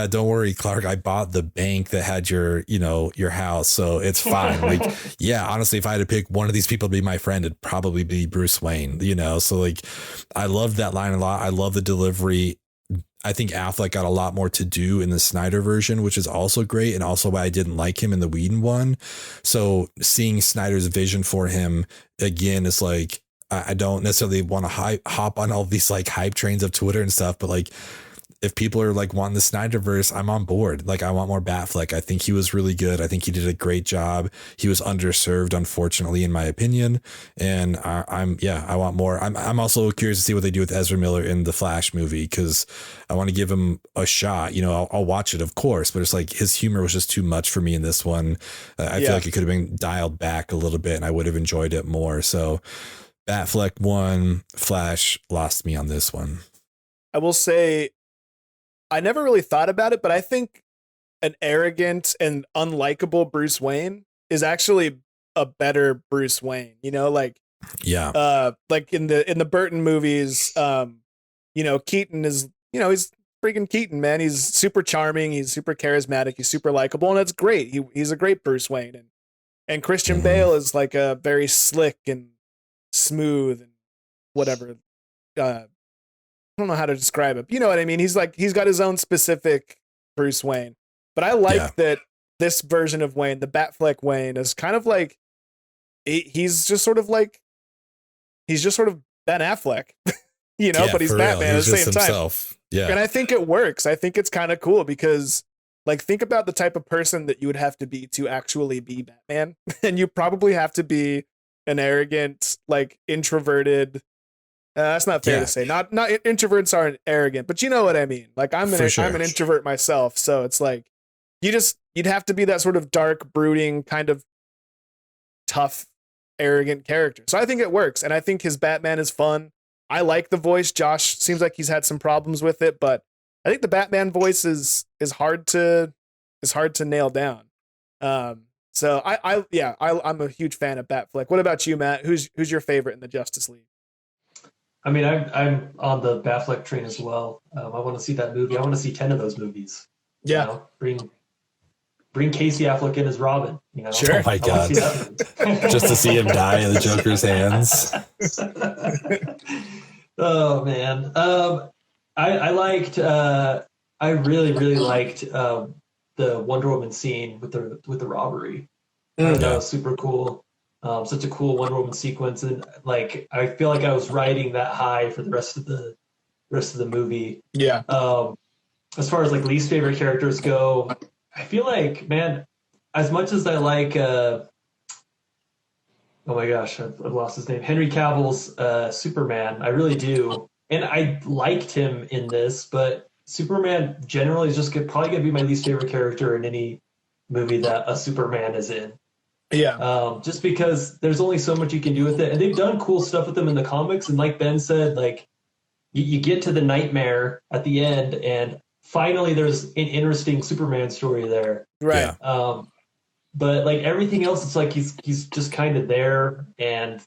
don't worry, Clark. I bought the bank that had your house. So it's fine. Like, yeah, honestly, if I had to pick one of these people to be my friend, it'd probably be Bruce Wayne, you know? So like, I loved that line a lot. I love the delivery. I think Affleck got a lot more to do in the Snyder version, which is also great. And also why I didn't like him in the Whedon one. So seeing Snyder's vision for him again is like, I don't necessarily want to hop on all these like hype trains of Twitter and stuff, but like, if people are like wanting the Snyderverse, I'm on board. Like, I want more Batfleck. I think he was really good. I think he did a great job. He was underserved, unfortunately, in my opinion. And I want more. I'm also curious to see what they do with Ezra Miller in the Flash movie, because I want to give him a shot. You know, I'll watch it, of course, but it's like his humor was just too much for me in this one. I feel like it could have been dialed back a little bit and I would have enjoyed it more. So Batfleck won, Flash lost me on this one. I will say I never really thought about it, but I think an arrogant and unlikable Bruce Wayne is actually a better Bruce Wayne. You know, like in the Burton movies, Keaton is, he's freaking Keaton, man. He's super charming, he's super charismatic, he's super likable, and that's great. He's a great Bruce Wayne. And Christian Bale is like a very slick and smooth and whatever. I don't know how to describe it. You know what I mean? He's got his own specific Bruce Wayne. But I like that this version of Wayne, the Batfleck Wayne, is kind of like he's just sort of Ben Affleck, but he's Batman at the same time. Yeah. And I think it works. I think it's kind of cool because, like, think about the type of person that you would have to be to actually be Batman. And you probably have to be an arrogant, like, introverted. That's not fair to say. Not introverts aren't arrogant, but you know what I mean. Like, I'm an introvert myself, so it's like you'd have to be that sort of dark, brooding, kind of tough, arrogant character. So I think it works, and I think his Batman is fun. I like the voice. Josh seems like he's had some problems with it, but I think the Batman voice is hard to nail down. So I'm a huge fan of Batfleck. What about you, Matt? Who's your favorite in the Justice League? I mean, I'm on the Batfleck train as well. I want to see that movie. I want to see 10 of those movies. Yeah. Bring Casey Affleck in as Robin. Sure. Oh my God. Just to see him die in the Joker's hands. Oh man. I really, really liked the Wonder Woman scene with the robbery. That was super cool. Such a cool Wonder Woman sequence, and like I feel like I was riding that high for the rest of the movie. Yeah. As far as like least favorite characters go, I feel like, man, as much as I like oh my gosh, I've lost his name. Henry Cavill's Superman. I really do. And I liked him in this, but Superman generally is just probably going to be my least favorite character in any movie that a Superman is in. Yeah. Just because there's only so much you can do with it. And they've done cool stuff with them in the comics. And like Ben said, like you get to the nightmare at the end and finally there's an interesting Superman story there. Right. Yeah. But like everything else, it's like he's just kind of there. And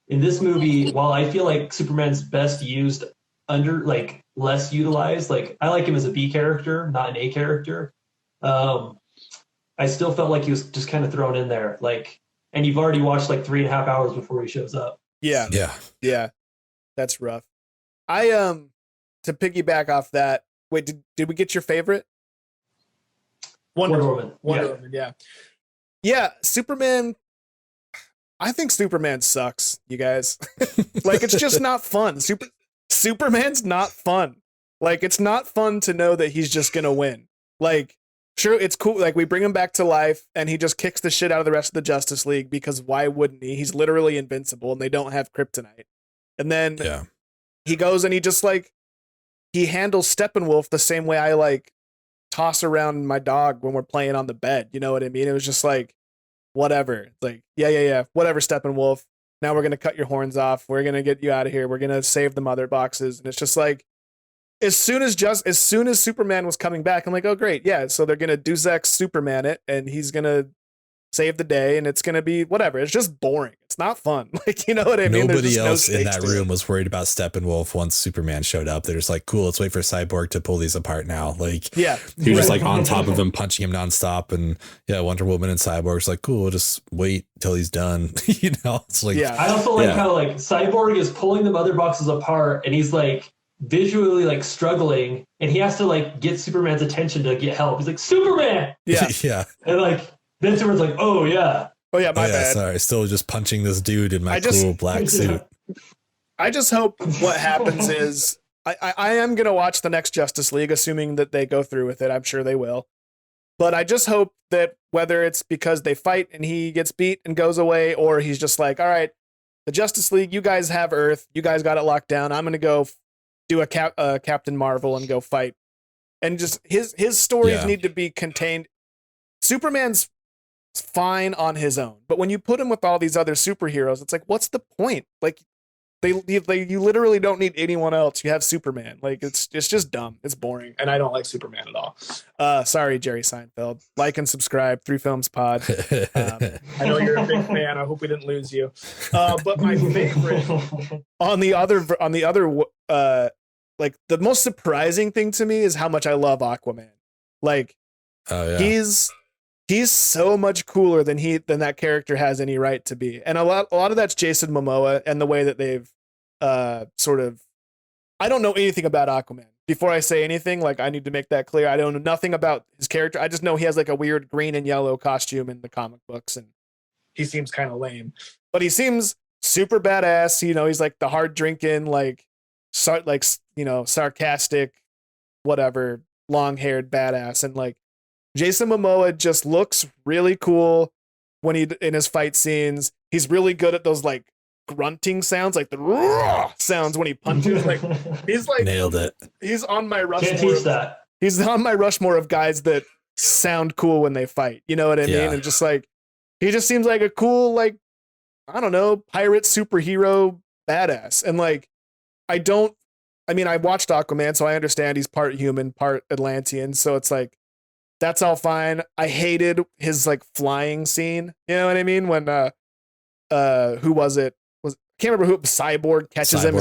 in this movie, while I feel like Superman's best used like less utilized, like I like him as a B character, not an A character. I still felt like he was just kind of thrown in there. Like, and you've already watched like 3.5 hours before he shows up. Yeah. That's rough. To piggyback off that, wait, did we get your favorite? Wonder Woman. Yeah, Superman. I think Superman sucks, you guys. Like, it's just not fun. Superman's not fun. Like, it's not fun to know that he's just gonna win. Like, sure, it's cool. Like, we bring him back to life, and he just kicks the shit out of the rest of the Justice League because why wouldn't he? He's literally invincible, and they don't have kryptonite. And then he goes and he just like he handles Steppenwolf the same way I like toss around my dog when we're playing on the bed. You know what I mean? It was just like, whatever. It's like, yeah. Whatever, Steppenwolf. Now we're going to cut your horns off. We're going to get you out of here. We're going to save the mother boxes. And it's just like, as soon as Superman was coming back, I'm like, oh, great. Yeah. So they're going to do Zack's Superman it, and he's going to save the day, and it's going to be whatever. It's just boring. It's not fun. Like, you know what I mean? Nobody else in that room was worried about Steppenwolf once Superman showed up. They're just like, cool, let's wait for Cyborg to pull these apart now. Like, yeah, he was just like on top of him, punching him nonstop. And yeah, Wonder Woman and Cyborg's like, cool, we'll just wait till he's done. It's like, I also like how like Cyborg is pulling the mother boxes apart, and he's like visually like struggling, and he has to like get Superman's attention to get help. He's like, Superman. Yeah. And like then Superman's like, oh yeah, my bad. Sorry, still just punching this dude in my cool black suit. I just hope what happens is I am gonna watch the next Justice League, assuming that they go through with it. I'm sure they will. But I just hope that whether it's because they fight and he gets beat and goes away, or he's just like, all right, the Justice League, you guys have Earth, you guys got it locked down. I'm gonna go do a Captain Marvel and go fight. And just his stories need to be contained. Superman's fine on his own, but when you put him with all these other superheroes, it's like, what's the point? Like, you literally don't need anyone else. You have Superman. Like it's just dumb. It's boring. And I don't like Superman at all. Sorry, Jerry Seinfeld. Like and subscribe. 3 Films Pod. I know you're a big fan. I hope we didn't lose you. But my favorite on the other like the most surprising thing to me is how much I love Aquaman. Like he's so much cooler than that character has any right to be. And a lot of that's Jason Momoa and the way that they've sort of, I don't know anything about Aquaman. Before I say anything, like I need to make that clear. I don't know nothing about his character. I just know he has like a weird green and yellow costume in the comic books, and he seems kind of lame. But he seems super badass. You know, he's like the hard drinking, sarcastic, whatever, long haired badass. And like Jason Momoa just looks really cool when in his fight scenes. He's really good at those like grunting sounds, like the raw sounds when he punches. Like he's like nailed it. He's on my Rushmore. Can't teach that. He's on my Rushmore of guys that sound cool when they fight. You know what I mean? And just like he just seems like a cool, like, I don't know, pirate superhero badass. And like I watched Aquaman, so I understand he's part human, part Atlantean. So it's like that's all fine. I hated his like flying scene. You know what I mean? When who was it? Can't remember who. Cyborg catches him.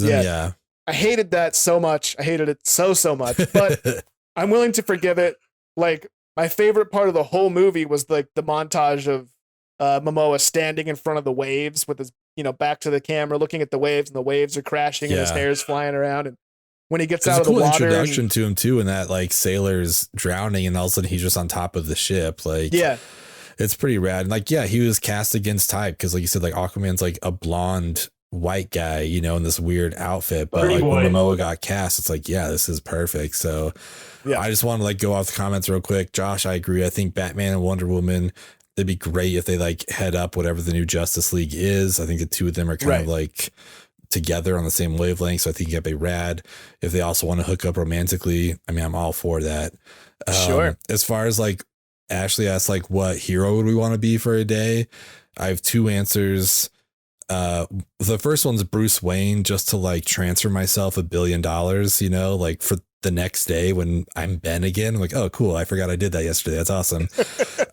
Yeah. I hated that so much. I hated it so much. But I'm willing to forgive it. Like my favorite part of the whole movie was like the montage of Momoa standing in front of the waves with his, back to the camera, looking at the waves, and the waves are crashing and his hair's flying around. And when he gets out of the water, it's a cool introduction to him too. And that like sailor's drowning, and all of a sudden he's just on top of the ship. Like it's pretty rad. And like, he was cast against type because, like you said, like Aquaman's like a blonde white guy, in this weird outfit. But like when Momoa got cast, it's like, this is perfect. So I just want to like go off the comments real quick. Josh, I agree. I think Batman and Wonder Woman, it'd be great if they like head up whatever the new Justice League is. I think the two of them are kind of like together on the same wavelength. So I think it'd be rad. If they also want to hook up romantically, I mean, I'm all for that. Sure. As far as like Ashley asked, like, what hero would we want to be for a day? I have 2 answers. The first one's Bruce Wayne, just to like transfer myself $1 billion, like for the next day when I'm Ben again. I'm like, oh, cool. I forgot I did that yesterday. That's awesome.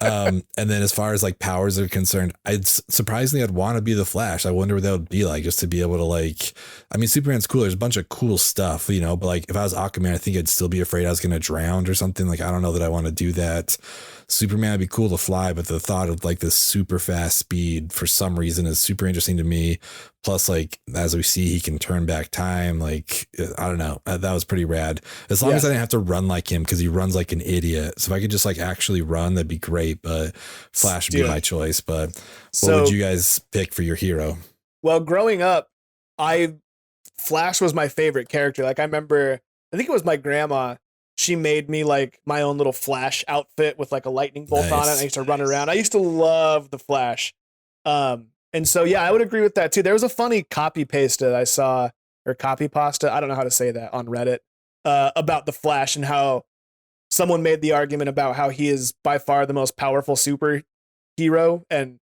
And then as far as like powers are concerned, surprisingly, I'd want to be the Flash. I wonder what that would be like, just to be able to like, I mean, Superman's cool. There's a bunch of cool stuff, but like if I was Aquaman, I think I'd still be afraid I was going to drown or something. Like, I don't know that I want to do that. Superman would be cool to fly, but the thought of like this super fast speed for some reason is super interesting to me. Plus, like, as we see, he can turn back time. Like, I don't know. That was pretty rad. As long as I didn't have to run like him, because he runs like an idiot. So if I could just like actually run, that'd be great. But Flash would be my choice. But what would you guys pick for your hero? Well, growing up, Flash was my favorite character. Like, I remember, I think it was my grandma. She made me like my own little Flash outfit with like a lightning bolt on it. And I used to run around. I used to love the Flash. And so, I would agree with that too. There was a funny copy paste that I saw, or copy pasta, I don't know how to say that, on Reddit, about the Flash and how someone made the argument about how he is by far the most powerful superhero, and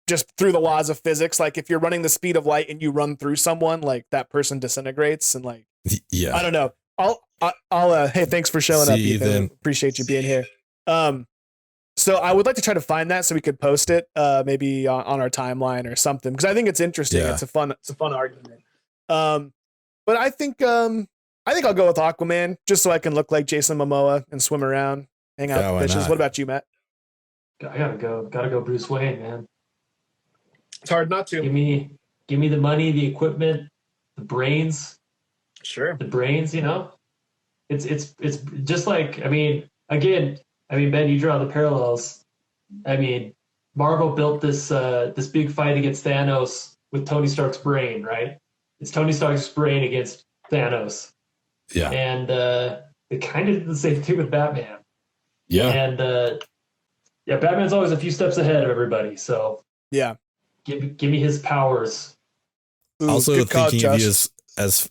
just through the laws of physics, like if you're running the speed of light and you run through someone, like that person disintegrates, and like, I don't know. I'll hey, thanks for showing up, Ethan. Appreciate you being here. So I would like to try to find that so we could post it, maybe on our timeline or something, because I think it's interesting. It's a fun argument. But I think I'll go with Aquaman, just so I can look like Jason Momoa and swim around, hang out with fishes. What about you, Matt? I gotta go Bruce Wayne, man. It's hard not to. Give me the money, the equipment, the brains. Sure. The brains, It's just like, Ben, you draw the parallels. I mean, Marvel built this big fight against Thanos with Tony Stark's brain, right? It's Tony Stark's brain against Thanos. Yeah. And they kind of did the same thing with Batman. Yeah. And Batman's always a few steps ahead of everybody. So give me his powers. Ooh, also thinking of you as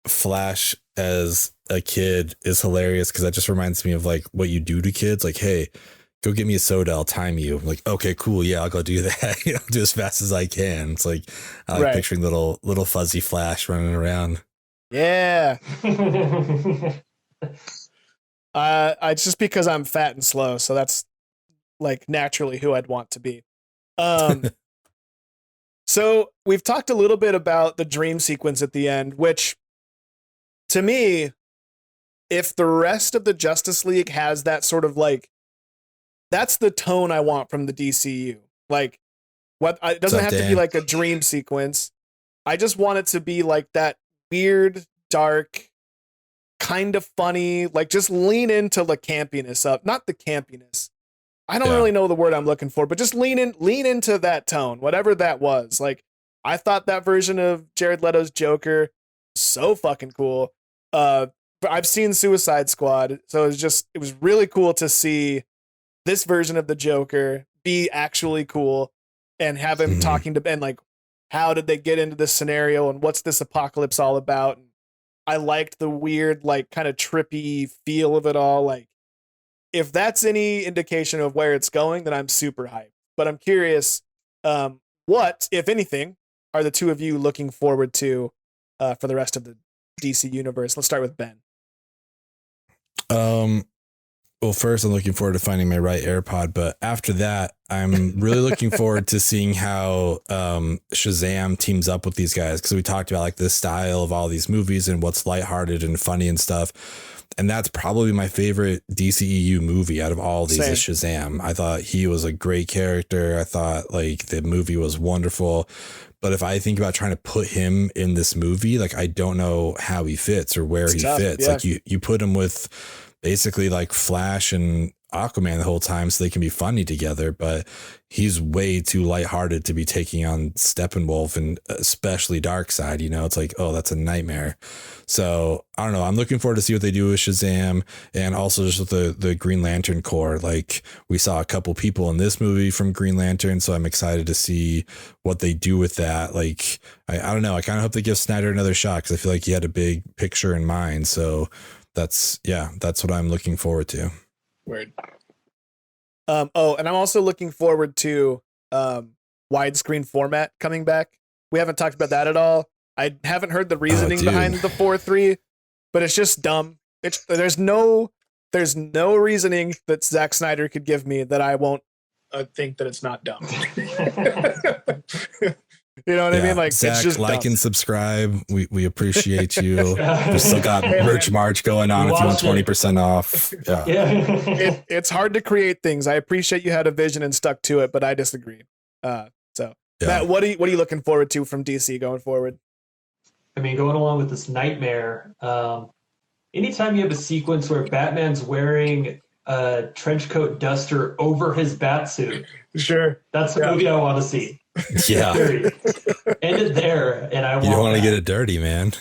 Flash as a kid is hilarious, because that just reminds me of like what you do to kids. Like, hey, go get me a soda, I'll time you. I'm like, okay, cool, yeah, I'll go do that. I'll do as fast as I can. It's like I like picturing little fuzzy Flash running around. Yeah. It's just because I'm fat and slow, so that's like naturally who I'd want to be. So we've talked a little bit about the dream sequence at the end, which to me, if the rest of the Justice League has that sort of like, that's the tone I want from the DCU. Like, it doesn't have to be like a dream sequence. I just want it to be like that weird, dark, kind of funny, like just lean into the campiness of, not the campiness. I don't really know the word I'm looking for, but just lean into that tone, whatever that was. Like, I thought that version of Jared Leto's Joker so fucking cool. But I've seen Suicide Squad, so it was really cool to see this version of the Joker be actually cool and have him talking to Ben, like, how did they get into this scenario and what's this apocalypse all about? And I liked the weird, like, kind of trippy feel of it all. Like, if that's any indication of where it's going, then I'm super hyped. But I'm curious, what, if anything, are the two of you looking forward to for the rest of the DC universe? Let's start with Ben. Well, first, I'm looking forward to finding my right AirPod, but after that, I'm really looking forward to seeing how Shazam teams up with these guys, because we talked about like the style of all these movies and what's lighthearted and funny and stuff. And that's probably my favorite DCEU movie out of all these is Shazam. I thought he was a great character. I thought like the movie was wonderful. But if I think about trying to put him in this movie, like I don't know how he fits or where he fits. Yeah. Like you put him with basically like Flash and Aquaman the whole time so they can be funny together, but he's way too lighthearted to be taking on Steppenwolf and especially Darkseid. You know, it's like, oh, that's a nightmare. So I don't know. I'm looking forward to see what they do with Shazam and also just with the Green Lantern Corps. Like we saw a couple people in this movie from Green Lantern, so I'm excited to see what they do with that. Like I don't know. I kind of hope they give Snyder another shot because I feel like he had a big picture in mind. So that's what I'm looking forward to. Weird. And I'm also looking forward to widescreen format coming back. We haven't talked about that at all. I haven't heard the reasoning behind the 4:3, but it's just dumb. There's no reasoning that Zack Snyder could give me that I won't think that it's not dumb. You know what I mean? Like, Zach, it's just like dumb. and subscribe. We appreciate you. We still got merch March going on if you want 20% off. Yeah. It's hard to create things. I appreciate you had a vision and stuck to it, but I disagree. Matt, what are you looking forward to from DC going forward? I mean, going along with this nightmare, anytime you have a sequence where Batman's wearing a trench coat duster over his bat suit, sure, that's the movie I want to see. Yeah. End it there, and you don't want to get it dirty, man.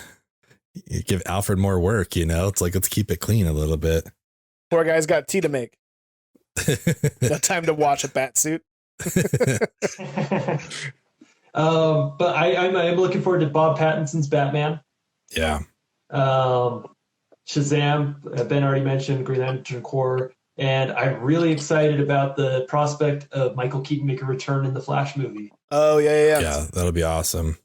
You give Alfred more work, you know? It's like, let's keep it clean a little bit. Poor guy's got tea to make. No time to watch a bat suit. But I'm looking forward to Bob Pattinson's Batman. Yeah. Shazam, Ben already mentioned, Green Lantern Corps. And I'm really excited about the prospect of Michael Keaton making a return in the Flash movie. Oh, yeah. Yeah, that'll be awesome.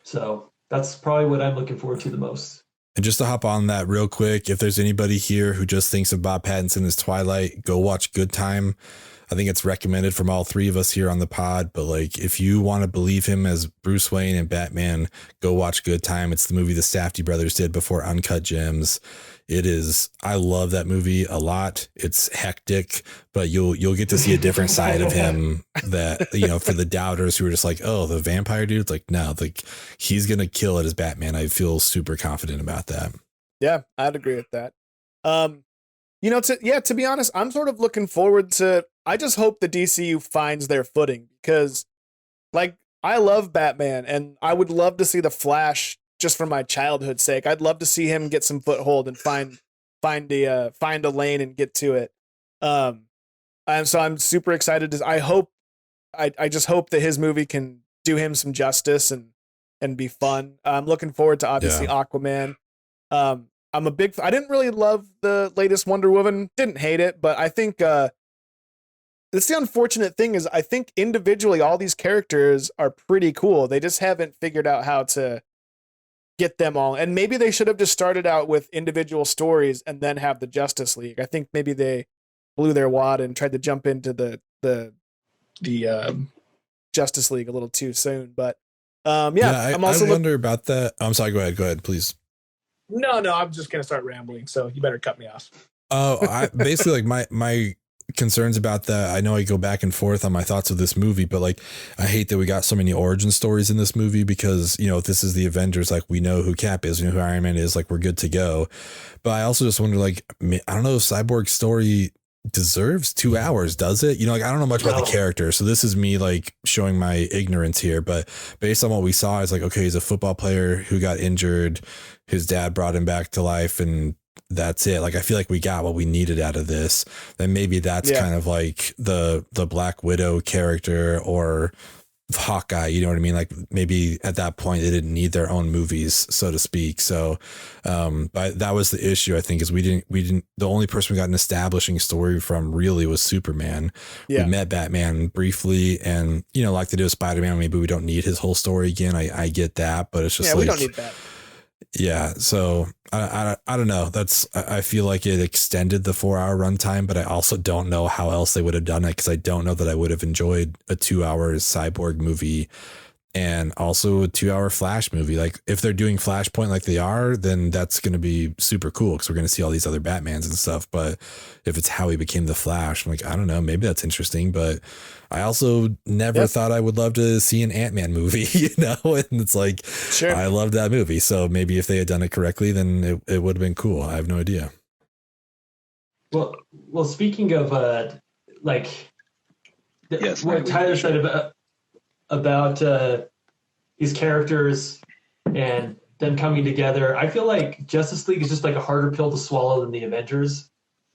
So that's probably what I'm looking forward to the most. And just to hop on that real quick, if there's anybody here who just thinks of Bob Pattinson as Twilight, go watch Good Time. I think it's recommended from all three of us here on the pod. But like, if you want to believe him as Bruce Wayne and Batman, go watch Good Time. It's the movie the Safdie brothers did before Uncut Gems. It is. I love that movie a lot. It's hectic, but you'll get to see a different side of him that, you know, for the doubters who are just like, oh, the vampire dude. It's like, no, like he's going to kill it as Batman. I feel super confident about that. Yeah, I'd agree with that. You know, to be honest, I'm sort of looking forward to, I just hope the DCU finds their footing because like I love Batman and I would love to see the Flash just for my childhood's sake. I'd love to see him get some foothold and find a lane and get to it. And so I'm super excited I just hope that his movie can do him some justice and be fun. I'm looking forward to obviously Aquaman. I didn't really love the latest Wonder Woman. Didn't hate it, but I think that's the unfortunate thing is I think individually all these characters are pretty cool. They just haven't figured out how to get them all. And maybe they should have just started out with individual stories and then have the Justice League. I think maybe they blew their wad and tried to jump into the Justice League a little too soon. But I wonder about that. I'm sorry. Go ahead, please. No, I'm just gonna start rambling. So you better cut me off. I basically like my concerns about that. I know I go back and forth on my thoughts of this movie, but like I hate that we got so many origin stories in this movie because, you know, this is the Avengers, like we know who Cap is, we know who Iron Man is, like we're good to go. But I also just wonder, like, I don't know if Cyborg's story deserves 2 hours, does it? You know, like I don't know much about the character, so this is me like showing my ignorance here, but based on what we saw, it's like, okay, he's a football player who got injured, his dad brought him back to life, and that's it. Like I feel like we got what we needed out of this. Then maybe that's kind of like the Black Widow character or Hawkeye, you know what I mean? Like maybe at that point they didn't need their own movies, so to speak. So but that was the issue, I think, is we didn't the only person we got an establishing story from really was Superman. We met Batman briefly, and you know, like they do with Spider-Man, maybe we don't need his whole story again. I get that, but it's just like, we don't need that. Yeah, so I don't know. I feel like it extended the 4-hour runtime, but I also don't know how else they would have done it, because I don't know that I would have enjoyed a 2-hour Cyborg movie and also a 2-hour Flash movie. Like if they're doing Flashpoint like they are, then that's going to be super cool because we're going to see all these other Batmans and stuff. But if it's how he became the Flash, I'm like, I don't know, maybe that's interesting. But I also never thought I would love to see an Ant-Man movie, you know, and it's like, I loved that movie. So maybe if they had done it correctly, then it would have been cool. I have no idea. Well, speaking of what Tyler said about these characters and them coming together, I feel like Justice League is just like a harder pill to swallow than the Avengers.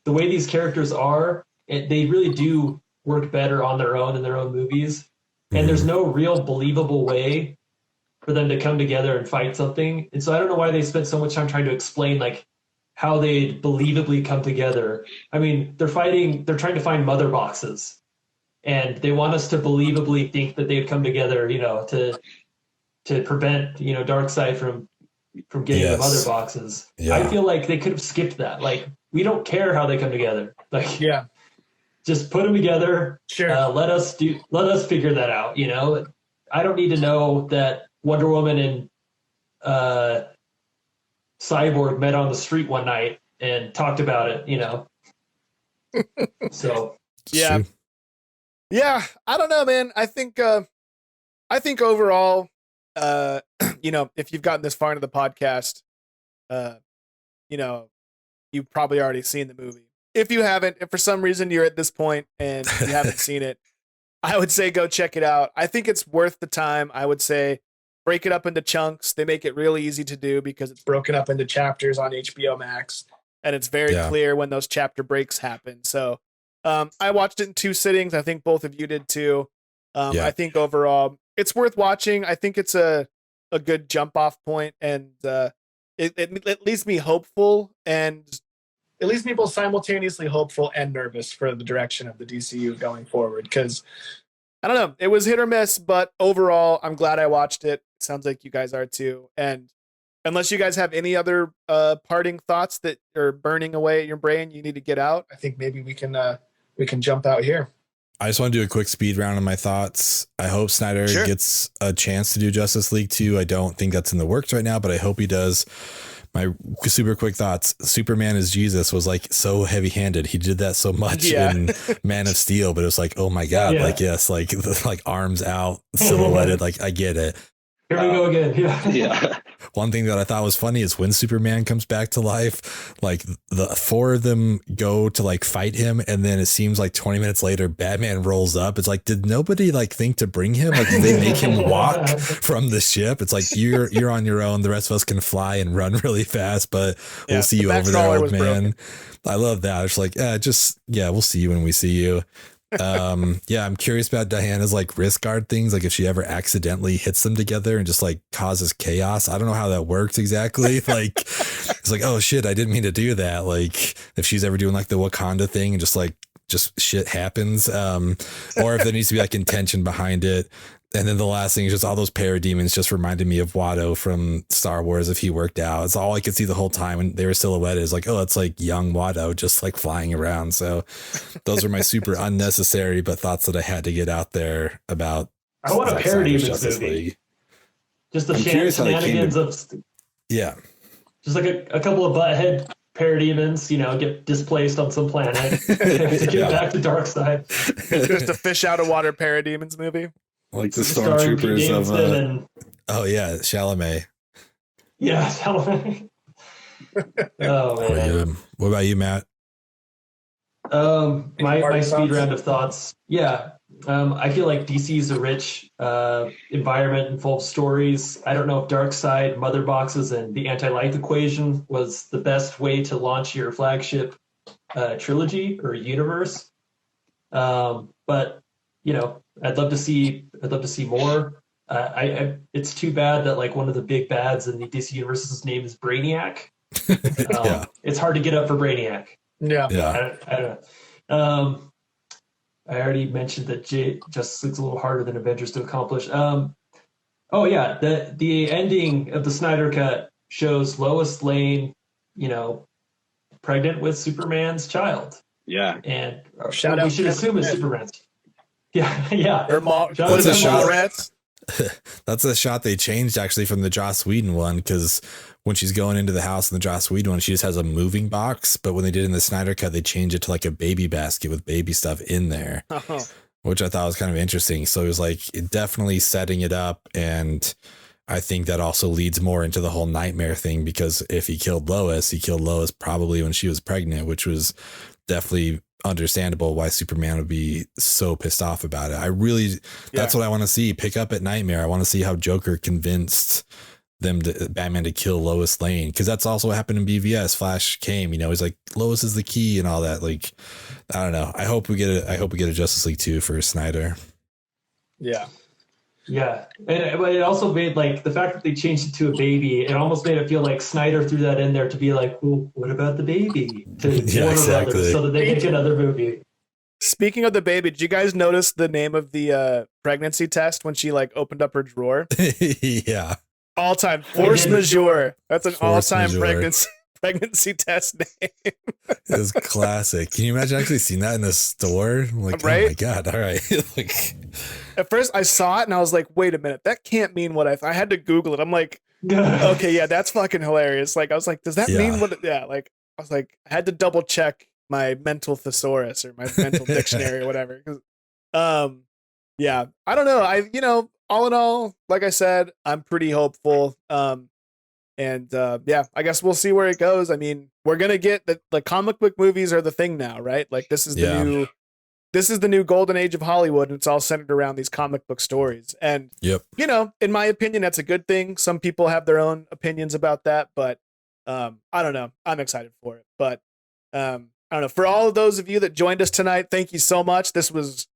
The way these characters are, they really do work better on their own in their own movies. And there's no real believable way for them to come together and fight something. And so I don't know why they spent so much time trying to explain like how they believably come together. I mean, they're trying to find mother boxes. And they want us to believably think that they've come together, you know, to prevent, you know, Darkseid from getting the mother boxes. Yeah. I feel like they could have skipped that. Like, we don't care how they come together. Like, just put them together. Sure. Let us figure that out. You know, I don't need to know that Wonder Woman and Cyborg met on the street one night and talked about it. You know, so yeah. Yeah, I don't know, man. I think overall, you know, if you've gotten this far into the podcast, you know, you've probably already seen the movie. If you haven't, if for some reason you're at this point and you haven't seen it, I would say go check it out. I think it's worth the time. I would say break it up into chunks. They make it really easy to do because it's broken up into chapters on HBOMax, and it's very clear when those chapter breaks happen. So I watched it in 2 sittings. I think both of you did too. I think overall it's worth watching. I think it's a good jump off point, and it leaves me hopeful, and it leaves me both simultaneously hopeful and nervous for the direction of the DCU going forward. Because I don't know, it was hit or miss, but overall I'm glad I watched it. Sounds like you guys are too. And unless you guys have any other parting thoughts that are burning away at your brain you need to get out, I think maybe we can jump out here. I just want to do a quick speed round of my thoughts. I hope Snyder gets a chance to do Justice League 2. I don't think that's in the works right now, but I hope he does. My super quick thoughts. Superman as Jesus was like so heavy handed. He did that so much in Man of Steel, but it was like, oh my God, like, yes, like arms out, silhouetted. Like, I get it. Here we go again. Yeah. One thing that I thought was funny is when Superman comes back to life, like the 4 of them go to like fight him, and then it seems like 20 minutes later Batman rolls up. It's like, did nobody like think to bring him? Like, did they make him walk from the ship? It's like, you're on your own. The rest of us can fly and run really fast, but we'll see you over there, old man. Broken. I love that. It's like, we'll see you when we see you. I'm curious about Diana's like wrist guard things, like if she ever accidentally hits them together and just like causes chaos. I don't know how that works exactly. Like it's like, oh shit, I didn't mean to do that. Like if she's ever doing like the Wakanda thing and just like just shit happens, or if there needs to be like intention behind it. And then the last thing is just all those parademons just reminded me of Watto from Star Wars if he worked out. It's all I could see the whole time when they were silhouetted. It's like, oh, it's like young Watto just like flying around. So those are my super unnecessary but thoughts that I had to get out there about. I want a Zack parody of Snyder's this Justice movie. League. Just the I'm curious how they came shenanigans to- of Yeah. just like a couple of butthead parademons, get displaced on some planet to get back to Darkseid. Just a fish out of water parademons movie. Like the Starring stormtroopers Pete of Davidson and Oh yeah, Chalamet. yeah, Chalamet. Oh man. What about you, Matt? party My speed thoughts? round of thoughts. Yeah. I feel like DC is a rich environment and full of stories. I don't know if Darkseid, Mother Boxes, and the Anti-Life Equation was the best way to launch your flagship trilogy or universe. But I'd love to see more. It's too bad that like one of the big bads in the DC universe's name is Brainiac. Yeah. It's hard to get up for Brainiac. Yeah. Yeah. I don't know. I already mentioned that Justice League's a little harder than Avengers to accomplish. Oh yeah, the ending of the Snyder Cut shows Lois Lane, pregnant with Superman's child, Yeah. and Shout we out should Kevin assume it's Smith. Superman's. Yeah. Or what Jonathan is it, shot? Mallrats? That's a shot they changed actually from the Joss Whedon one, because when she's going into the house in the Joss Whedon one, she just has a moving box. But when they did in the Snyder Cut, they changed it to like a baby basket with baby stuff in there, Oh. which I thought was kind of interesting. So it was like definitely setting it up. And I think that also leads more into the whole nightmare thing, because if he killed Lois probably when she was pregnant, which was definitely understandable why Superman would be so pissed off about it. That's what I want to see pick up at Nightmare. I want to see how Joker convinced Batman to kill Lois Lane, because that's also what happened in BVS. Flash came, he's like, Lois is the key and all that. Like, I don't know. I hope we get a Justice League 2 for Snyder. Yeah. Yeah, but it also made like the fact that they changed it to a baby. It almost made it feel like Snyder threw that in there to be like, well, what about the baby? To Yeah, Warner exactly. Brothers, so that they make another movie. Speaking of the baby, did you guys notice the name of the pregnancy test when she like opened up her drawer? Yeah. All time force majeure. That's an all Force time majeure. pregnancy test name. It was classic. Can you imagine actually seeing that in a store? I'm like, Right? oh my God. All right. Like, At first, I saw it and I was like, "Wait a minute, that can't mean what I had to Google it." I'm like, "Okay, yeah, that's fucking hilarious." Like, I was like, "Does that mean what?" Yeah, like I was like, I had to double check my mental thesaurus or my mental dictionary or whatever. 'Cause, yeah, I don't know. All in all, like I said, I'm pretty hopeful. And yeah, I guess we'll see where it goes. I mean, we're gonna get the comic book movies are the thing now, right? Like this is the new golden age of Hollywood, and it's all centered around these comic book stories. And yep. in my opinion, that's a good thing. Some people have their own opinions about that, but I don't know. I'm excited for it. But I don't know. For all of those of you that joined us tonight, thank you so much. This was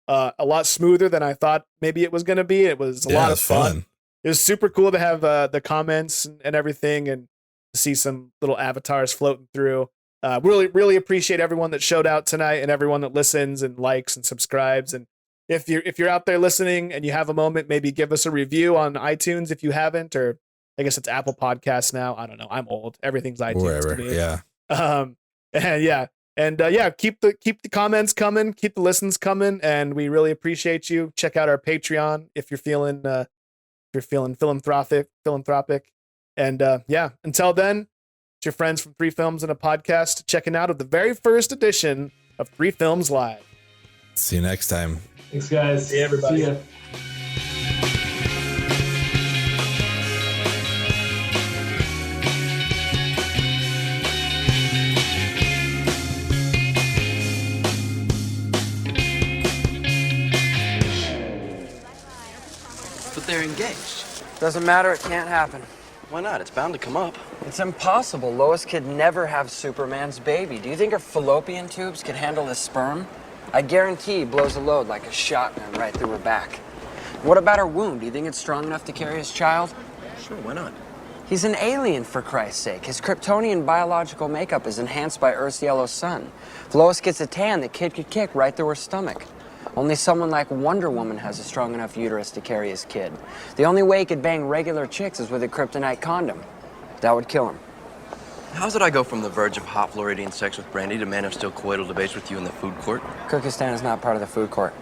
a lot smoother than I thought maybe it was going to be. It was a lot of fun. It was super cool to have the comments and everything, and to see some little avatars floating through. Really, really appreciate everyone that showed out tonight and everyone that listens and likes and subscribes. And if you're out there listening and you have a moment, maybe give us a review on iTunes if you haven't, or I guess it's Apple Podcasts now. I don't know. I'm old. Everything's iTunes Wherever. to me. Yeah. Keep the comments coming, keep the listens coming, and we really appreciate you. Check out our Patreon if you're feeling philanthropic. And until then, it's your friends from 3 Films and a Podcast checking out of the very first edition of 3 Films Live. See you next time. Thanks, guys. See everybody. See ya. But they're engaged. Doesn't matter, it can't happen. Why not? It's bound to come up. It's impossible. Lois could never have Superman's baby. Do you think her fallopian tubes could handle his sperm? I guarantee he blows a load like a shotgun right through her back. What about her wound? Do you think it's strong enough to carry his child? Sure, why not? He's an alien, for Christ's sake. His Kryptonian biological makeup is enhanced by Earth's yellow sun. If Lois gets a tan, the kid could kick right through her stomach. Only someone like Wonder Woman has a strong enough uterus to carry his kid. The only way he could bang regular chicks is with a kryptonite condom. That would kill him. How did I go from the verge of hot Floridian sex with Brandy to Man of Steel coital debates with you in the food court? Kyrgyzstan is not part of the food court.